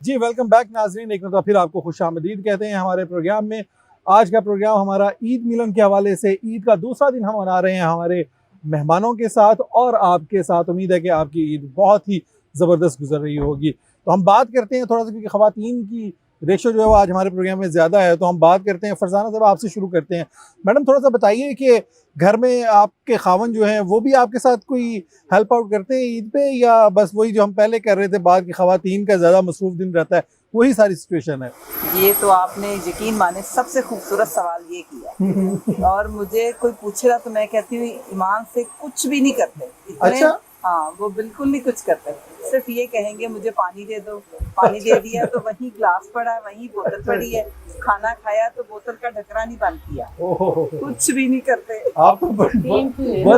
Speaker 1: Ji welcome back नाजरीन, एक मरतबा फिर आपको खुशामदीद कहते हैं हमारे programme में। आज का प्रोग्राम हमारा ईद मिलन के हवाले से, ईद का दूसरा दिन हम मना रहे हैं हमारे मेहमानों के साथ और आपके साथ। उम्मीद है कि आपकी ईद बहुत ही ज़बरदस्त गुजर रही होगी। तो हम बात करते हैं थोड़ा सा, क्योंकि ख़वातीन की रेशो जो है वो आज हमारे प्रोग्राम में ज़्यादा है, तो हम बात करते हैं। फरजाना साहब, आपसे शुरू करते हैं। मैडम, थोड़ा सा बताइए कि घर में आपके खावन जो हैं वो भी आपके साथ कोई हेल्प आउट करते हैं ईद पे, या बस वही जो हम पहले कर रहे थे, बाद की ख़वातीन का ज़्यादा मसरूफ़ दिन रहता है, वही सारी सिचुएशन है?
Speaker 6: ये तो आपने यकीन माने सबसे खूबसूरत सवाल ये किया। और मुझे कोई पूछेगा तो मैं कहती हूँ ईमान से कुछ भी नहीं करते इतने।
Speaker 1: अच्छा?
Speaker 6: हाँ, वो बिल्कुल नहीं कुछ करते, सिर्फ ये कहेंगे मुझे पानी दे दो, पानी दे दिया तो वहीं ग्लास पड़ा है, वहीं बोतल पड़ी है, खाना खाया तो बोतल का ढकना नहीं बंद किया, कुछ भी नहीं करते।
Speaker 1: आप तो बस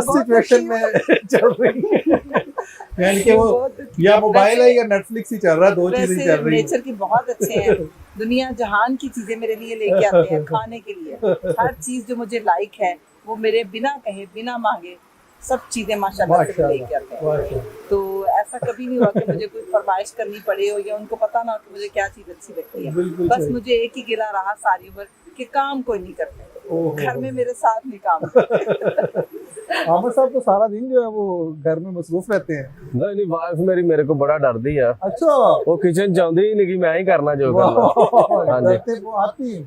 Speaker 1: सिचुएशन में चल रही है, यानी कि वो या मोबाइल है या नेटफ्लिक्स ही चल रहा है, दो चीजें चल रही हैं।
Speaker 6: नेचर की बहुत अच्छे हैं, दुनिया जहान की चीजें मेरे लिए लेके आते हैं खाने के लिए। हर चीज जो मुझे लाइक है वो मेरे बिना कहे बिना मांगे सब चीजें माशाल्लाह से लेके आते हैं। तो ऐसा कभी नहीं हुआ कि मुझे कोई फरमाइश करनी पड़े हो या उनको पता ना हो कि मुझे क्या चीज अच्छी लगती है। बस मुझे एक ही गिला रहा सारी उम्र कि काम कोई नहीं करते, घर में मेरे साथ नहीं काम करते।
Speaker 1: आमिर साहब तो सारा दिन जो है वो घर में मसरूफ रहते हैं।
Speaker 5: नहीं, वाइफ मेरी मेरे को बड़ा डरदी है।
Speaker 1: अच्छा,
Speaker 5: वो किचन चाहती ही नहीं कि मैं ही करना जो करना। हाँ जी,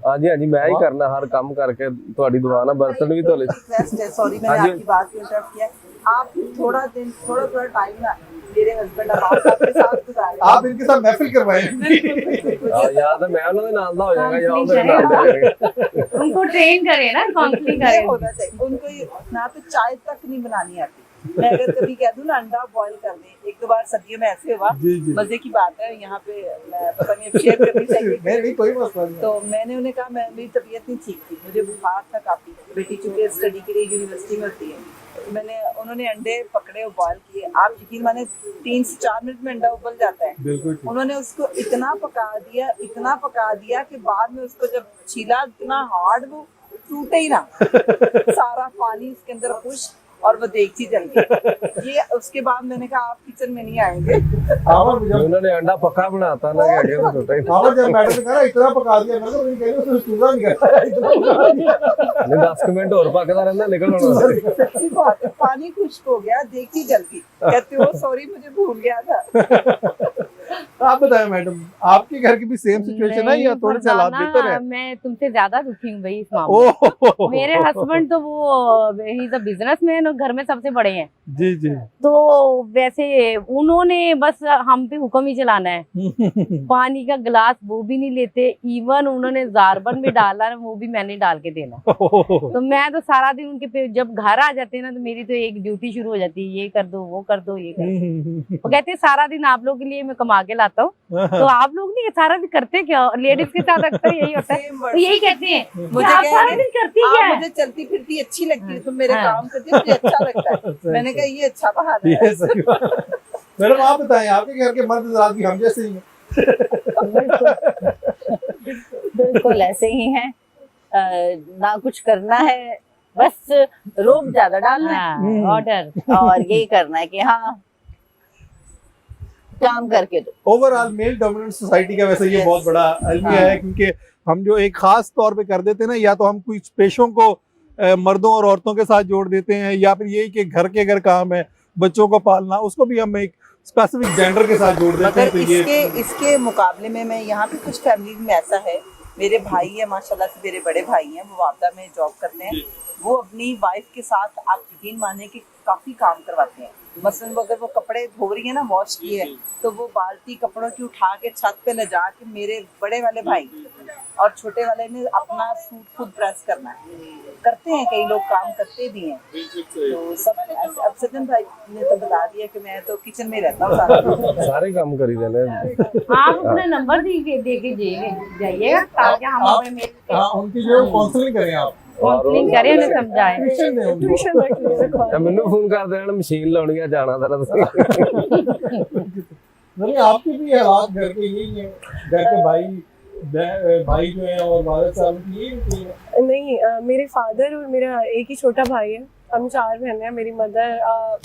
Speaker 5: हाँ जी, मैं ही करना हर काम करके। थोड़ी दुआ ना बर्तन भी धोले।
Speaker 6: सॉरी मैंने आपकी बात को इंटरप्ट किया। आप थोड़ा टाइम ना मेरे हस्बैंड आपके साथ गुजारें,
Speaker 1: आप इनके साथ महफिल करवाएं।
Speaker 5: याद है मैं उन्होंने नाल दा हो जाएगा या उन्होंने नाल दा हो जाएगा।
Speaker 2: उनको ट्रेन करें ना, काउंसलिंग
Speaker 6: ये
Speaker 2: करें।
Speaker 6: होना चाहिए उनको। ना तो चाय तक नहीं बनानी आती। मैं अगर कभी कह दूं ना अंडा बॉईल कर दे, एक दो बार सर्दियों में ऐसे हुआ, मजे की बात है यहाँ पे, मैं पता नहीं शेयर करनी चाहिए।
Speaker 1: नहीं, कोई मसला नहीं।
Speaker 6: तो मैंने उन्हें कहा, मैं मेरी तबीयत नहीं ठीक थी, मुझे बुखार था काफी, बेटी चूंकि स्टडी के लिए यूनिवर्सिटी में होती है, तो उन्होंने अंडे पकड़े और बॉयल किए। आप यकीन माने 3 से 4 मिनट में अंडा उबल जाता है। उन्होंने उसको इतना पका दिया कि बाद में उसको जब छीला इतना हार्ड वो टूटे ही ना। सारा पानी उसके अंदर खुश और वो देगची जल गई। ये उसके बाद मैंने कहा आप किचन में नहीं आएंगे।
Speaker 5: उन्होंने अंडा पक्का बनाता ना क्या क्या तो
Speaker 1: हाँ जब मैडम ने कहा इतना पका दिया मैं तो कह रही चूजा नहीं करता इतना पका दिया।
Speaker 5: नहीं 10 मिनट और पकता रहना निकल होना।
Speaker 6: सच्ची बात है, पानी खुश्क हो गया, देगची जल गई। कहते हो सॉरी मुझे भूल गया था।
Speaker 1: आप बताएं मैडम, आपके घर की भी सेम सिचुएशन है या थोड़े से हालात बेहतर है?
Speaker 2: मैं तुमसे ज्यादा दुखी हूँ भाई इस मामले में।
Speaker 1: ओह
Speaker 2: मेरे हस्बैंड तो वो ही इज अ बिजनेसमैन और घर में सबसे बड़े हैं,
Speaker 1: जी जी।
Speaker 2: तो वैसे उन्होंने बस हम पे हुक्म ही चलाना है। पानी का गिलास वो भी नहीं लेते, इवन उन्होंने जारबन भी डाला वो भी मैंने डाल के देना। तो मैं तो सारा दिन उनके पे जब घर आ जाते हैं ना तो मेरी तो एक ड्यूटी शुरू हो जाती है, ये कर दो वो कर दो ये कर दो। वो कहते हैं सारा दिन आप लोगों के लिए मैं कमा के लाता हूँ, तो आप लोग नहीं सारा दिन करते क्या? लेडीज के साथ अक्सर यही होता है,
Speaker 6: Same
Speaker 2: तो
Speaker 6: word।
Speaker 2: यही कहते हैं
Speaker 6: मुझे
Speaker 2: आप सारा
Speaker 6: कहेंगे,
Speaker 2: दिन करती क्या
Speaker 6: आप
Speaker 2: है?
Speaker 6: मुझे चलती फिरती अच्छी लगती है, तुम मेरे
Speaker 2: हाँ।
Speaker 6: काम करती हो, मुझे अच्छा लगता है। मैंने कहा ये अच्छा बहाना है।
Speaker 1: ये सही बात है। मैडम आप बताएं, आपके घर के मर्द हज़रात भी हम जैसे ही हैं?
Speaker 3: बिल्कुल ऐसे ही हैं। ना कुछ करना है, बस रोब ज्यादा डालना है
Speaker 2: ऑर्डर
Speaker 3: और यही करना है कि हाँ काम करके दो।
Speaker 1: ओवरऑल मेल डोमिनेंट सोसाइटी का वैसे ये
Speaker 6: Yes.
Speaker 1: बहुत बड़ा अलमिया है, क्योंकि हम जो एक खास तौर पे कर देते हैं ना, या तो हम कुछ पेशों को मर्दों और औरतों के साथ जोड़ देते हैं, या फिर यही कि घर के अगर काम है बच्चों को पालना उसको भी हम एक स्पेसिफिक जेंडर के साथ जोड़ देते हैं।
Speaker 6: मगर
Speaker 1: तो ये
Speaker 6: इसके मुकाबले में मैं यहाँ पे कुछ फैमिलीज में ऐसा है, मेरे भाई है माशाल्लाह से, मेरे बड़े भाई हैं, वो वापदा में जॉब करते हैं। वो अपनी वाइफ के साथ आप यकीन माने कि काफी काम करवाते हैं। मसलन वो अगर वो कपड़े धो रही है ना, वॉश किए, तो वो बाल्टी कपड़ों की उठा के छत पे ले जा के मेरे बड़े वाले भाई और छोटे वाले ने अपना सूट खुद प्रेस करना है। करते हैं, कई लोग काम करते भी हैं। तो सब अब सचिन भाई ने तो बता दिया कि मैं तो किचन में रहता हूँ सारा।
Speaker 5: सारे काम करी देने।
Speaker 2: आप अपना नंबर दे के जाइएगा ताकि हम अपने मेल पे
Speaker 1: हाँ, उनकी जो काउंसलिंग करें आप,
Speaker 2: काउंसलिंग करें उन्हें समझाएं।
Speaker 1: ट्यूशन दें उनको।
Speaker 4: ट्यूशन रख लिया।
Speaker 5: मैनू फोन कर देना मशीन लाउणी है जाना तेरा।
Speaker 1: नहीं आपके भी हालात घर के यही है, घर के भाई जो है और वालिद साहब की यही होती है।
Speaker 4: नहीं मेरे फादर और मेरा एक ही छोटा भाई है, हम 4 बहन हैं। मेरी मदर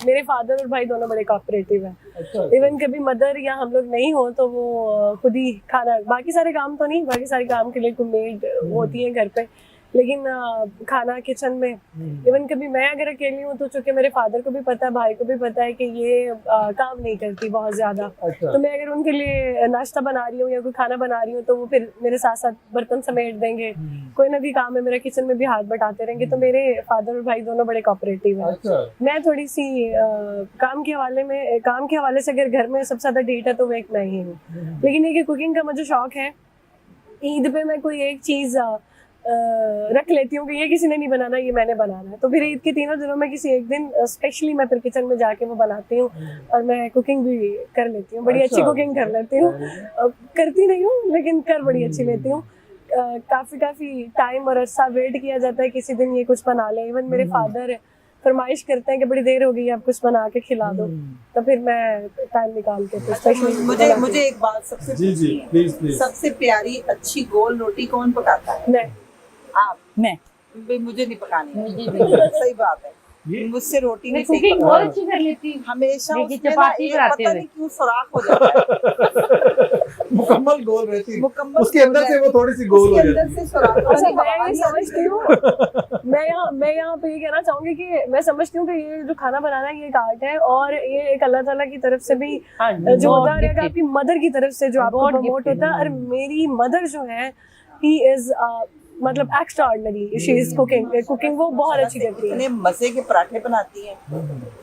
Speaker 4: मेरे फादर और भाई दोनों बड़े कोऑपरेटिव हैं।
Speaker 1: अच्छा,
Speaker 4: इवन कभी मदर या हम लोग नहीं हो तो वो खुद ही खाना, बाकी सारे काम तो नहीं, बाकी सारे काम के लिए कोई मेड होती है घर पे, लेकिन खाना किचन में इवन कभी मैं अगर अकेली हूँ तो चूंकि मेरे फादर को भी पता है, भाई को भी पता है कि ये काम नहीं करती बहुत ज्यादा,
Speaker 1: अच्छा।
Speaker 4: तो मैं अगर उनके लिए नाश्ता बना रही हूँ या कोई खाना बना रही हूँ तो वो फिर मेरे साथ साथ बर्तन समेट देंगे, कोई ना कोई काम है मेरा किचन में भी हाथ बटाते रहेंगे। तो मेरे फादर और भाई दोनों बड़े कोऑपरेटिव हैं।
Speaker 1: अच्छा,
Speaker 4: मैं थोड़ी सी काम के हवाले से अगर घर में सबसे ज्यादा डेट है तो वो एक मैं ही हूँ। लेकिन ये कि कुकिंग का मुझे शौक है। ईद पे मैं कोई एक चीज रख लेती हूँ कि ये किसी ने नहीं बनाना, ये मैंने बनाना है, तो फिर ईद के 3 दिनों में किसी एक दिन स्पेशली मैं फिर किचन में जाके वो बनाती हूँ और मैं कुकिंग भी कर लेती हूँ। बड़ी अच्छी
Speaker 1: अच्छा।
Speaker 4: कुकिंग कर लेती हूँ, करती नहीं हूँ लेकिन कर बड़ी अच्छी लेती हूँ। काफी टाइम और अरसा वेट किया जाता है किसी दिन ये कुछ बना ले। इवन मेरे फादर फरमाइश करते हैं कि बड़ी देर हो गई है, आप कुछ बना के खिला दो, तो फिर मैं टाइम निकाल के फिर स्पेशली
Speaker 6: मुझे एक बात सबसे
Speaker 1: जी जी
Speaker 6: पूछनी है।
Speaker 1: Please please.
Speaker 6: सबसे प्यारी अच्छी गोल रोटी कौन पकाता है?
Speaker 4: मैं
Speaker 6: आप?
Speaker 3: मैं
Speaker 6: भाई मुझे नहीं पकानी है।
Speaker 2: मुझे भी।
Speaker 6: सही बात है,
Speaker 1: ये
Speaker 6: मुझसे रोटी
Speaker 2: मैं
Speaker 6: नहीं सही
Speaker 2: कुकिंग
Speaker 6: पकती।
Speaker 2: बहुत अच्छी कर लेती हूँ।
Speaker 6: हमेशा
Speaker 2: देखिए,
Speaker 6: उसमें ना
Speaker 2: चपाती
Speaker 6: एक
Speaker 2: बनाते
Speaker 6: पता
Speaker 2: हुए।
Speaker 6: नहीं क्यों सुराख हो जाता है।
Speaker 1: मुकम्मल गोल रहती है,
Speaker 6: मुकम्मल
Speaker 1: उसके अंदर से वो थोड़ी सी गोल हो
Speaker 6: उसके
Speaker 1: जाती
Speaker 6: अंदर से सुराख हो
Speaker 4: अच्छा,
Speaker 6: जाती
Speaker 4: मैं
Speaker 6: है।
Speaker 4: ये समझती हूँ मैं यहाँ पे ये कहना चाहूंगी कि मैं समझती हूँ कि ये जो खाना बनाना है ये एक आर्ट है और ये एक अल्लाह ताला की तरफ से भी जो होता है, आपकी मदर की तरफ से जो आपको
Speaker 2: God
Speaker 4: प्रमोट
Speaker 2: gifted।
Speaker 4: होता है। और मेरी मदर जो है ही इज मतलब extra ordinary, she is cooking वो बहुत अच्छी करती है।
Speaker 6: इतने मजे के पराठे बनाती हैं,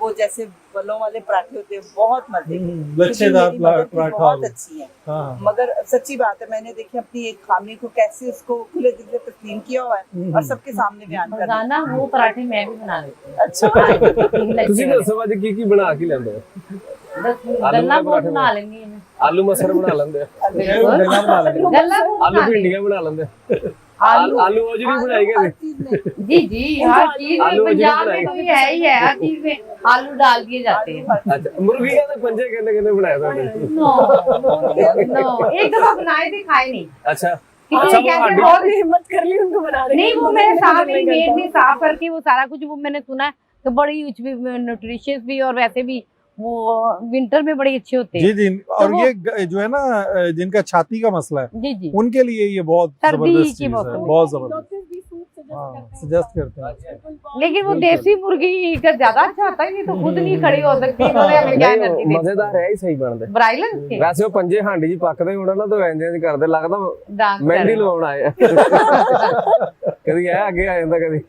Speaker 6: वो जैसे बलों वाले पराठे होते हैं, बहुत मजे के।
Speaker 1: लच्छेदार
Speaker 6: क्योंकि मेरी मदर की
Speaker 1: पराठा
Speaker 6: बहुत
Speaker 1: हो।
Speaker 6: अच्छी है।
Speaker 1: हाँ।
Speaker 6: मगर सच्ची बात है, मैंने देखी अपनी एक खामी को कैसे उसको खुले दिल से तस्लीम किया हुआ है और सबके सामने बयान कर दिया।
Speaker 2: रोजाना वो पराठे मैं भी बना लेती हूँ।
Speaker 6: अच्छा,
Speaker 5: ਤੁਸੀਂ ਦੱਸੋ ਅੱਜ ਕੀ ਬਣਾ ਕੇ ਲੈਂਦੇ ਹੋ?
Speaker 2: गल्ला बहुत बना लेंगी मैं।
Speaker 5: ਆਲੂ ਮਸਰ ਬਣਾ ਲੈਂਦੇ ਹੋ?
Speaker 1: गल्ला बना लेंगे।
Speaker 2: गल्ला बहुत
Speaker 5: ਆਲੂ
Speaker 2: बना लेंगी।
Speaker 5: ਭਿੰਡੀਆਂ ਬਣਾ ਲੈਂਦੇ ਹੋ?
Speaker 2: आलू
Speaker 5: ਆਲੂ ਉਹ ਜਿਹੜੀ ਬਣਾਈ
Speaker 6: हर
Speaker 5: ਗਏ
Speaker 6: चीज में
Speaker 2: जी जी हर चीज में
Speaker 5: आलू
Speaker 2: पंजाब
Speaker 5: बनाई।
Speaker 2: में तो ये है ही है, हर चीज में आलू डाल दिए जाते हैं।
Speaker 5: ਅੱਛਾ ਮੁਰਗੀ ਦੇ ਪੰਜੇ ਕਿੰਨੇ ਕਿੰਨੇ ਬਣਾਏ ਤੁਹਾਡੇ?
Speaker 2: नो नो एक दफा बनाए थे, खाए नहीं।
Speaker 5: ਅੱਛਾ
Speaker 2: किसी
Speaker 5: अच्छा,
Speaker 2: ने
Speaker 5: वो
Speaker 2: कहते
Speaker 5: हड्डी-
Speaker 2: बहुत
Speaker 4: हिम्मत कर ली उनको बना रही
Speaker 2: नहीं, वो मेरे साथ मेरी मेड ने साफ करके वो सारा कुछ, वो मैंने सुना है तो बड़ी न्यूट्रिशियस भी और वैसे भी वो विंटर में बड़े अच्छे होते
Speaker 1: जी
Speaker 2: हैं।
Speaker 1: जी। और
Speaker 2: वो-
Speaker 1: ये जो है ना जिनका छाती का मसला है
Speaker 2: जी जी।
Speaker 1: उनके लिए ये बहुत
Speaker 2: सर्दी
Speaker 1: जबरदस्त
Speaker 2: की
Speaker 1: चीज
Speaker 2: मौसम
Speaker 1: है,
Speaker 2: में।
Speaker 1: बहुत जबरदस्त।
Speaker 4: डॉक्टर्स भी सूप
Speaker 1: सजेस्ट करते हैं।
Speaker 2: लेकिन वो
Speaker 1: बिल्कुल।
Speaker 2: देसी मुर्गी का ज्यादा अच्छा होता है, ये तो खुद नहीं खड़ी हो सकती, इन्होंने हमें क्या
Speaker 5: नहीं,
Speaker 2: एनर्जी दी।
Speaker 5: मजेदार है ही सही बनते
Speaker 2: ब्रायलर के
Speaker 5: वैसे ਉਹ ਪੰਜੇ ਹਾਂਡੀ ਜੀ ਪੱਕਦੇ ਹੋਣਾ ਨਾ ਤਾਂ ਇੰਜ ਇੰਜ ਕਰਦੇ ਲੱਗਦਾ
Speaker 2: डांस
Speaker 5: ਮਹਿੰਦੀ ਲਵਾਉਣ ਆਏ ਆ ਕਦੀ ਆ ਅੱਗੇ आ ਜਾਂਦਾ कभी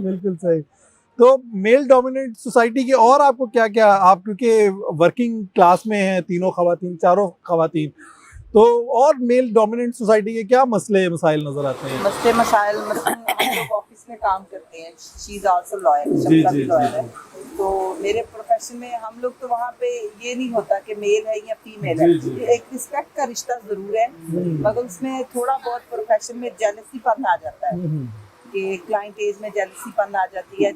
Speaker 1: बिल्कुल सही। तो मेल डोमिनेंट सोसाइटी के और आपको क्या क्या, आप क्योंकि वर्किंग क्लास में हैं तीनों खवातीन, चारों खवातीन, तो और मेल डोमिनेंट सोसाइटी के क्या मसले मसाइल नजर आते हैं?
Speaker 6: मसले मसाइल मतलब हम लोग ऑफिस में काम करते हैं, शी इज आल्सो लॉयर,
Speaker 1: जी,
Speaker 6: शब्दा
Speaker 1: जी,
Speaker 6: भी लॉयर
Speaker 1: जी,
Speaker 6: है। तो मेरे प्रोफेशन में हम लोग तो वहाँ पे ये नहीं होता कि मेल है या फीमेल है,
Speaker 1: जी, जी।
Speaker 6: एक रिस्पेक्ट का रिश्ता जरूर है, मगर उसमें थोड़ा बहुत प्रोफेशन में जेलसी पन आ जाता है कि क्लाइंट एज में जेलसी पन आ जाती है,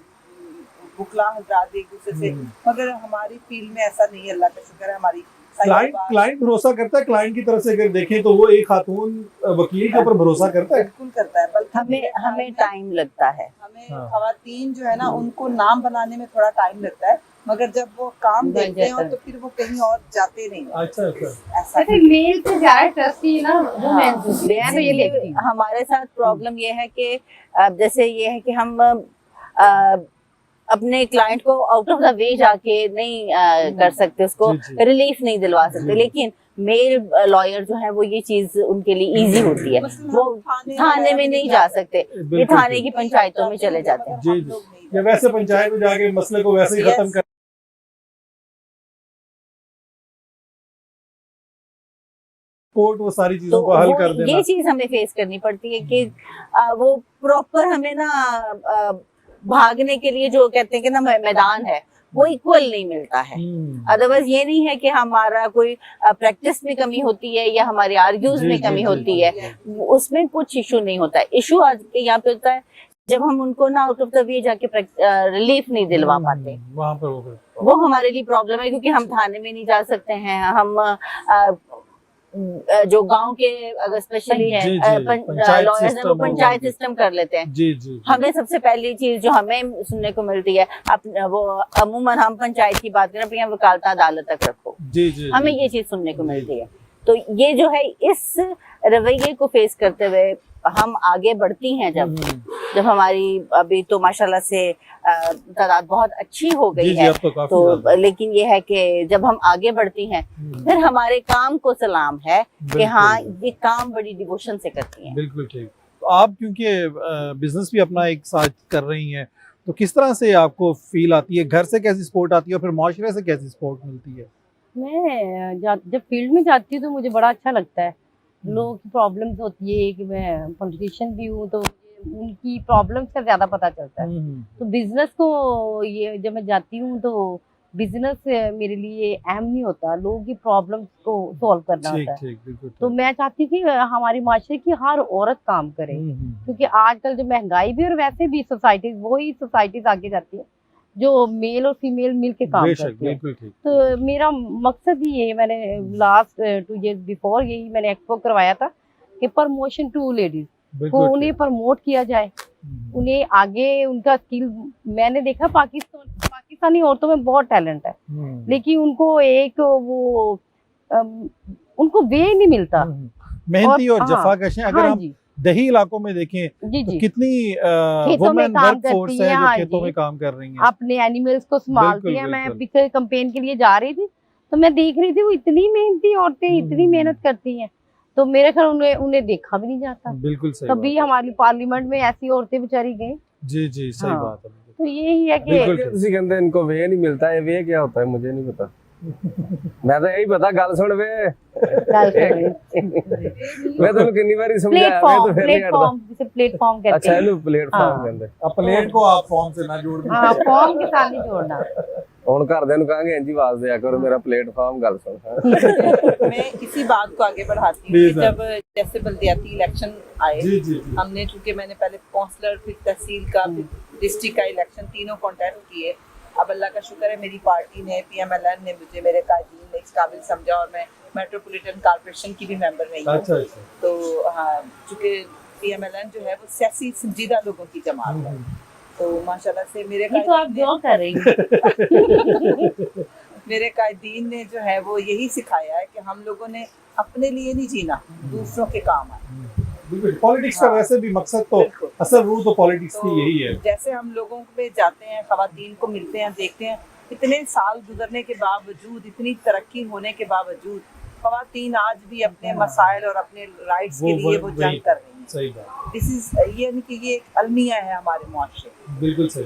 Speaker 6: बुकला हजरात एक दूसरे से, मगर हमारी फील्ड में ऐसा नहीं है, अल्लाह का शुक्र है। हमारी
Speaker 1: क्लाइंट भरोसा करता है, क्लाइंट की तरफ से अगर देखें तो वो एक खातून वकील के ऊपर भरोसा करता है।
Speaker 6: बिल्कुल करता है, बल्कि
Speaker 3: हमें टाइम लगता है।
Speaker 6: हमें
Speaker 1: हाँ।
Speaker 6: खवातीन जो है ना उनको नाम बनाने में थोड़ा टाइम लगता है, मगर जब वो काम
Speaker 2: बन
Speaker 6: देखते हैं
Speaker 2: जाता है।
Speaker 6: तो फिर वो कहीं और जाते नहीं हैं।
Speaker 1: अच्छा अच्छा।
Speaker 6: ऐसा
Speaker 2: वैसे मेल से ज्यादा ट्रस्टी ना वुमेन होती है, मैं तो ये देखती
Speaker 3: बेसिकली
Speaker 2: हूँ।
Speaker 3: हमारे साथ प्रॉब्लम ये है कि जैसे ये है कि हम अपने क्लाइंट को आउट ऑफ द वे जाके नहीं कर सकते, उसको
Speaker 1: जी, जी।
Speaker 3: रिलीफ नहीं दिलवा सकते,
Speaker 1: जी।
Speaker 3: लेकिन मेल लॉयर जो है वो ये चीज उनके लिए इजी होती है,
Speaker 6: मसलन
Speaker 3: वो
Speaker 6: हम
Speaker 3: थाने में नहीं जा सकते, ये
Speaker 1: बिल्कुल,
Speaker 3: थाने की पंचायतों में चले जाते हैं।
Speaker 1: जी जी। या वैसे पंचायत में जाके मसले को वैसे ही
Speaker 6: Yes.
Speaker 1: खत्म कर, कोर्ट वो सारी चीजों
Speaker 3: तो
Speaker 1: को हल
Speaker 3: वो
Speaker 1: कर देना।
Speaker 3: ये चीज हमें फेस करनी पड़ती है कि वो प्रॉपर हमें ना भागने के लिए जो कहते हैं कि ना मैदान है वो इक्वल नहीं मिलता है। अदरवाइज ये नहीं है कि हमारा कोई प्रैक्टिस में कमी होती है या हमारे आर्ग्यूज
Speaker 1: जी,
Speaker 3: में
Speaker 1: जी,
Speaker 3: कमी
Speaker 1: जी,
Speaker 3: होती
Speaker 1: जी।
Speaker 3: है, उसमें कुछ इशू नहीं होता है। इशू आज के यहाँ पे होता है जब हम उनको ना आउट ऑफ द वे जाके रिलीफ नहीं दिलवा पाते,
Speaker 1: वहाँ पर
Speaker 3: वो हमारे लिए प्रॉब्लम है, क्योंकि हम थाने में नहीं जा सकते हैं, हम जो गांव के अगर स्पेशली
Speaker 1: जी, जी, पंचायत
Speaker 3: लॉयर्स हैं वो
Speaker 1: system
Speaker 3: पंचायत
Speaker 1: होगा।
Speaker 3: सिस्टम कर लेते हैं।
Speaker 1: जी जी।
Speaker 3: हमें सबसे पहली चीज जो हमें सुनने को मिलती है, वो अमूमन हम पंचायत की बात करें, अपनी वकालत अदालत तक रखो,
Speaker 1: जी जी।
Speaker 3: हमें ये चीज सुनने को मिलती है। तो ये जो है इस रवैये को फेस करते हुए हम आगे बढ़ती हैं, जब हमारी अभी तो माशाल्लाह से तादाद बहुत अच्छी हो गई
Speaker 1: जी जी,
Speaker 3: है,
Speaker 1: अब तो काफी
Speaker 3: तो
Speaker 1: ज्यादा।
Speaker 3: लेकिन ये है कि जब हम आगे बढ़ती हैं फिर हमारे काम को सलाम है कि
Speaker 1: बिल्कुल।
Speaker 3: हाँ ये काम बड़ी डिवोशन से करती हैं।
Speaker 1: बिल्कुल ठीक। तो आप क्योंकि बिजनेस भी अपना एक साथ कर रही हैं, तो किस तरह से आपको फील आती है, घर से कैसी सपोर्ट आती है और फिर माशरे से कैसी सपोर्ट मिलती है?
Speaker 2: मैं जब फील्ड में जाती हूँ तो मुझे बड़ा अच्छा लगता है। लोगों की प्रॉब्लम्स होती है कि मैं पॉलिटिशियन भी हूँ तो उनकी प्रॉब्लम्स का ज़्यादा पता चलता है। तो बिजनेस को ये जब मैं जाती हूँ तो बिजनेस मेरे लिए अहम नहीं होता, लोगों की प्रॉब्लम्स को सॉल्व करना
Speaker 1: ठीक
Speaker 2: होता है।
Speaker 1: ठीक, बिल्कुल
Speaker 2: तो मैं चाहती हूँ कि हमारे माशरे की हर औरत काम करे, क्योंकि आजकल जो महंगाई भी और वैसे भी वही सोसाइटीज आगे जाती है जो मेल और फीमेल मिल के काम
Speaker 1: बेशक,
Speaker 2: करती है।
Speaker 1: बिल्कुल ठीक।
Speaker 2: तो मेरा मकसद ही ये, मैंने लास्ट 2 years बिफोर यही मैंने एक्सपो करवाया था कि प्रमोशन टू लेडीज को,
Speaker 1: बिल्कुल
Speaker 2: उन्हें प्रमोट किया जाए, उन्हें आगे उनका स्किल। मैंने देखा पाकिस्तानी औरतों में बहुत टैलेंट है, लेकिन उनको एक वो उनको वे नहीं मिलता।
Speaker 1: मेहनती और
Speaker 2: हाँ,
Speaker 1: जफाकश हैं। अगर
Speaker 2: हाँ
Speaker 1: हम
Speaker 2: जी
Speaker 1: दही इलाकों में देखें
Speaker 2: जी
Speaker 1: तो
Speaker 2: जी,
Speaker 1: कितनी
Speaker 2: खेतों में
Speaker 1: वुमेन
Speaker 2: काम
Speaker 1: वर्क फोर्स
Speaker 2: करती
Speaker 1: है
Speaker 2: हैं,
Speaker 1: जो
Speaker 2: हाँ
Speaker 1: खेतों
Speaker 2: जी।
Speaker 1: में काम कर रही हैं।
Speaker 2: अपने एनिमल्स को संभालती
Speaker 1: बिल्कुल,
Speaker 2: हैं। मैं
Speaker 1: बिल्कुल।
Speaker 2: पीछे कंपेन के लिए जा रही थी तो मैं देख रही थी वो इतनी मेहनती औरतें इतनी मेहनत करती हैं, तो मेरे ख्याल उन्हें देखा भी नहीं जाता।
Speaker 1: बिल्कुल सही
Speaker 2: कभी
Speaker 1: बात
Speaker 2: हमारी पार्लियामेंट में ऐसी औरतें बेचारी गई।
Speaker 1: है। जी जी, सही
Speaker 2: हाँ।
Speaker 1: बात है।
Speaker 2: तो यही है कि
Speaker 1: बिल्कुल ठीक।
Speaker 5: ਤੁਸੀਂ ਕਹਿੰਦੇ इनको वे नहीं मिलता है, वे क्या होता है मुझे नहीं पता। मैं तो यही पता, गल सुन वे मैं तैਨੂੰ कितनी बारी समझाया, मैं तो फिर नहीं हटदा।
Speaker 2: प्लेटफॉर्म जिसे प्लेटफॉर्म कहते
Speaker 5: अच्छा
Speaker 2: हैं।
Speaker 5: ਇਹਨੂੰ ਪਲੇਟਫਾਰਮ
Speaker 2: हाँ।
Speaker 5: ਕਹਿੰਦੇ।
Speaker 1: अब प्लेट को आप फॉर्म से ना जोड़ दीजिए।
Speaker 2: हाँ, फॉर्म के साथ नहीं जोड़ना।
Speaker 5: ਹੁਣ ਘਰਦਿਆਂ ਨੂੰ ਕਹਾਂਗੇ ਇੰਜੀ ਆਵਾਜ਼ ਦਿਆ ਕਰੋ, ਮੇਰਾ ਪਲੇਟਫਾਰਮ ਗੱਲ सुन।
Speaker 6: मैं इसी बात को आगे बढ़ाती हूँ
Speaker 1: प्लीज
Speaker 6: कि जब जैसे बल्दियाती इलेक्शन आए,
Speaker 1: जी जी जी।
Speaker 6: हमने चूंकि मैंने पहले काउंसलर, फिर तहसील का, फिर डिस्ट्रिक्ट का इलेक्शन, तीनों कॉन्टेस्ट किए। अब अल्लाह का शुक्र है मेरी पार्टी ने, PMLN ने मुझे मेरे कायदीन ने इस काबिल समझा और मैं मेट्रोपॉलिटन कॉर्पोरेशन की भी मेंबर रही हूँ।
Speaker 1: अच्छा अच्छा।
Speaker 6: तो हाँ, चूंकि PMLN जो है वो सियासी संजीदा लोगों की जमात है, तो माशाल्लाह से मेरे
Speaker 2: ये तो आप
Speaker 6: कायदीन
Speaker 2: जो कर रही हैं।
Speaker 6: ने मेरे कायदीन ने जो है वो यही सिखाया है कि हम लोगों ने अपने लिए नहीं जीना, दूसरों के काम आए।
Speaker 1: बिल्कुल, पॉलिटिक्स का
Speaker 6: हाँ,
Speaker 1: वैसे भी मकसद तो
Speaker 6: बिल्कुल।
Speaker 1: असल रूह तो पॉलिटिक्स
Speaker 6: तो
Speaker 1: की यही है।
Speaker 6: जैसे हम लोगों पे जाते हैं, खवातीन को मिलते हैं, देखते हैं, इतने साल गुजरने के बावजूद, इतनी तरक्की होने के बावजूद खवातीन आज भी अपने मसाइल और अपने राइट्स के लिए वो जंग कर रही हैं।
Speaker 1: सही बात,
Speaker 6: दिस इज यानी कि ये एक अलमिया है हमारे मुआशरे में।
Speaker 1: बिल्कुल सही।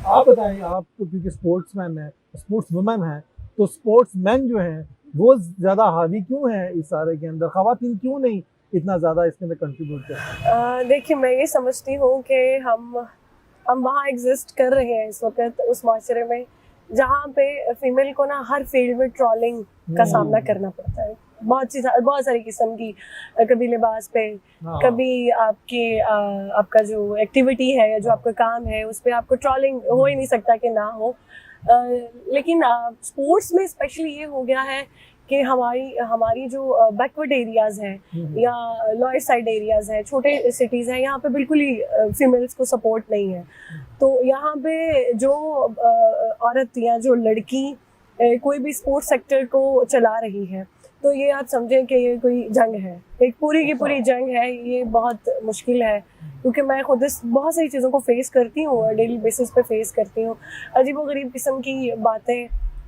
Speaker 1: आप बताएं, आप तो क्योंकि स्पोर्ट्समैन है, स्पोर्ट्स वुमेन है, तो स्पोर्ट्समैन जो हैं वो ज्यादा हावी क्यों है इस सारे के अंदर? खवातीन क्यों नहीं इतना ज्यादा इसके अंदर कंट्रीब्यूट करती?
Speaker 4: देखिए, मैं ये समझती हूँ कि हम वहाँ एग्जिस्ट कर रहे हैं इस वक्त उस माशरे में जहाँ पे फीमेल को ना हर फील्ड में ट्रोलिंग का सामना करना पड़ता है। बहुत सारी किस्म की, कभी लिबास पे,
Speaker 1: हाँ।
Speaker 4: कभी आपका जो एक्टिविटी है या जो आपका काम है उस पर आपको ट्रोलिंग हो ही नहीं सकता कि ना हो। लेकिन स्पोर्ट्स में स्पेशली ये हो गया है कि हमारी जो बैकवर्ड एरियाज हैं या लोअर साइड एरियाज हैं, छोटे सिटीज़ हैं, यहाँ पे बिल्कुल ही फीमेल्स को सपोर्ट नहीं है। तो यहाँ पे जो औरत या जो लड़की कोई भी स्पोर्ट्स सेक्टर को चला रही है, तो ये आप समझें कि ये कोई जंग है, एक पूरी की पूरी जंग है। ये बहुत मुश्किल है क्योंकि मैं खुद बहुत सारी चीज़ों को फेस करती हूँ, डेली बेसिस पे फेस करती हूँ, अजीबोगरीब किस्म की बातें।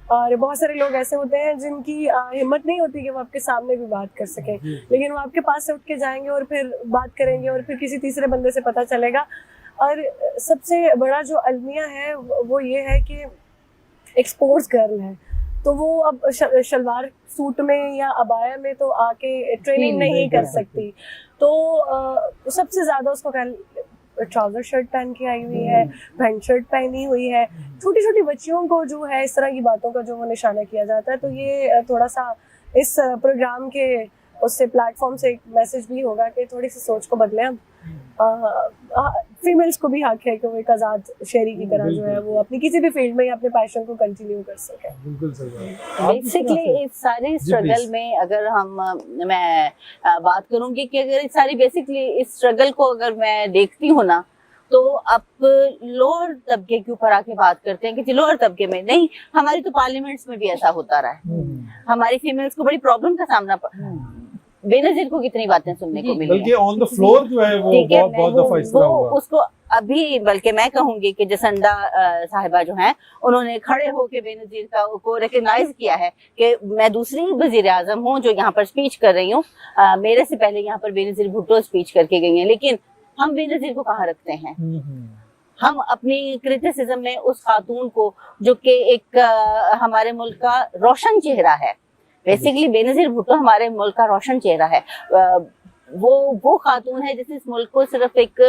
Speaker 4: और बहुत सारे लोग ऐसे होते हैं जिनकी हिम्मत नहीं होती कि वो आपके सामने भी बात कर सके, लेकिन वो आपके पास से उठ के जाएंगे और फिर बात करेंगे और फिर किसी तीसरे बंदे से पता चलेगा। और सबसे बड़ा जो अलमिया है वो ये है कि एक स्पोर्ट्स गर्ल है, तो वो अब शलवार सूट में या अबाया में तो आके ट्रेनिंग नहीं कर सकती। तो सबसे ज़्यादा उसको ट्राउजर शर्ट पहन के आई हुई है, पैंट शर्ट पहनी हुई है। छोटी छोटी बच्चियों को जो है इस तरह की बातों का जो वो निशाना किया जाता है। तो ये थोड़ा सा इस प्रोग्राम के उससे प्लेटफॉर्म से एक मैसेज भी होगा कि थोड़ी सी सोच को बदलें हम। फीमेल्स को भी हक है कि वो एक आज़ाद शहरी की तरह जो है वो अपनी किसी भी फील्ड में अपने पैशन को कंटिन्यू कर सके।
Speaker 1: बिल्कुल सही बात।
Speaker 3: बेसिकली इस सारे स्ट्रगल में अगर मैं बात करूंगी कि अगर इस सारी बेसिकली इस स्ट्रगल को अगर मैं देखती हूँ ना, तो अब लोअर तबके के ऊपर आके बात करते हैं कि लोअर तबके में नहीं, हमारी तो पार्लियामेंट्स में भी ऐसा होता रहा है। हमारी फीमेल्स को बड़ी प्रॉब्लम का सामना बेनजीर को कितनी बातें सुनने को मिली,
Speaker 1: बल्कि ऑन द फ्लोर जो है वो बहुत दफा इस तरह हुआ।
Speaker 3: उसको अभी बल्कि मैं कहूंगी कि जसंदा साहिबा जो हैं उन्होंने खड़े होकर बेनजीर को रिकग्नाइज किया है कि मैं दूसरी वजीर आजम हूँ जो यहाँ पर स्पीच कर रही हूँ। मेरे से पहले यहाँ पर बेनजीर भुट्टो स्पीच करके गई हैं, लेकिन हम बेनजीर को कहाँ रखते हैं? हम अपनी क्रिटिसिज्म में उस खातून को जो कि एक हमारे मुल्क का रोशन चेहरा है, बेसिकली बेनजीर भुट्टो हमारे मुल्क का रोशन चेहरा है। वो खातून है जिसने इस मुल्क को सिर्फ एक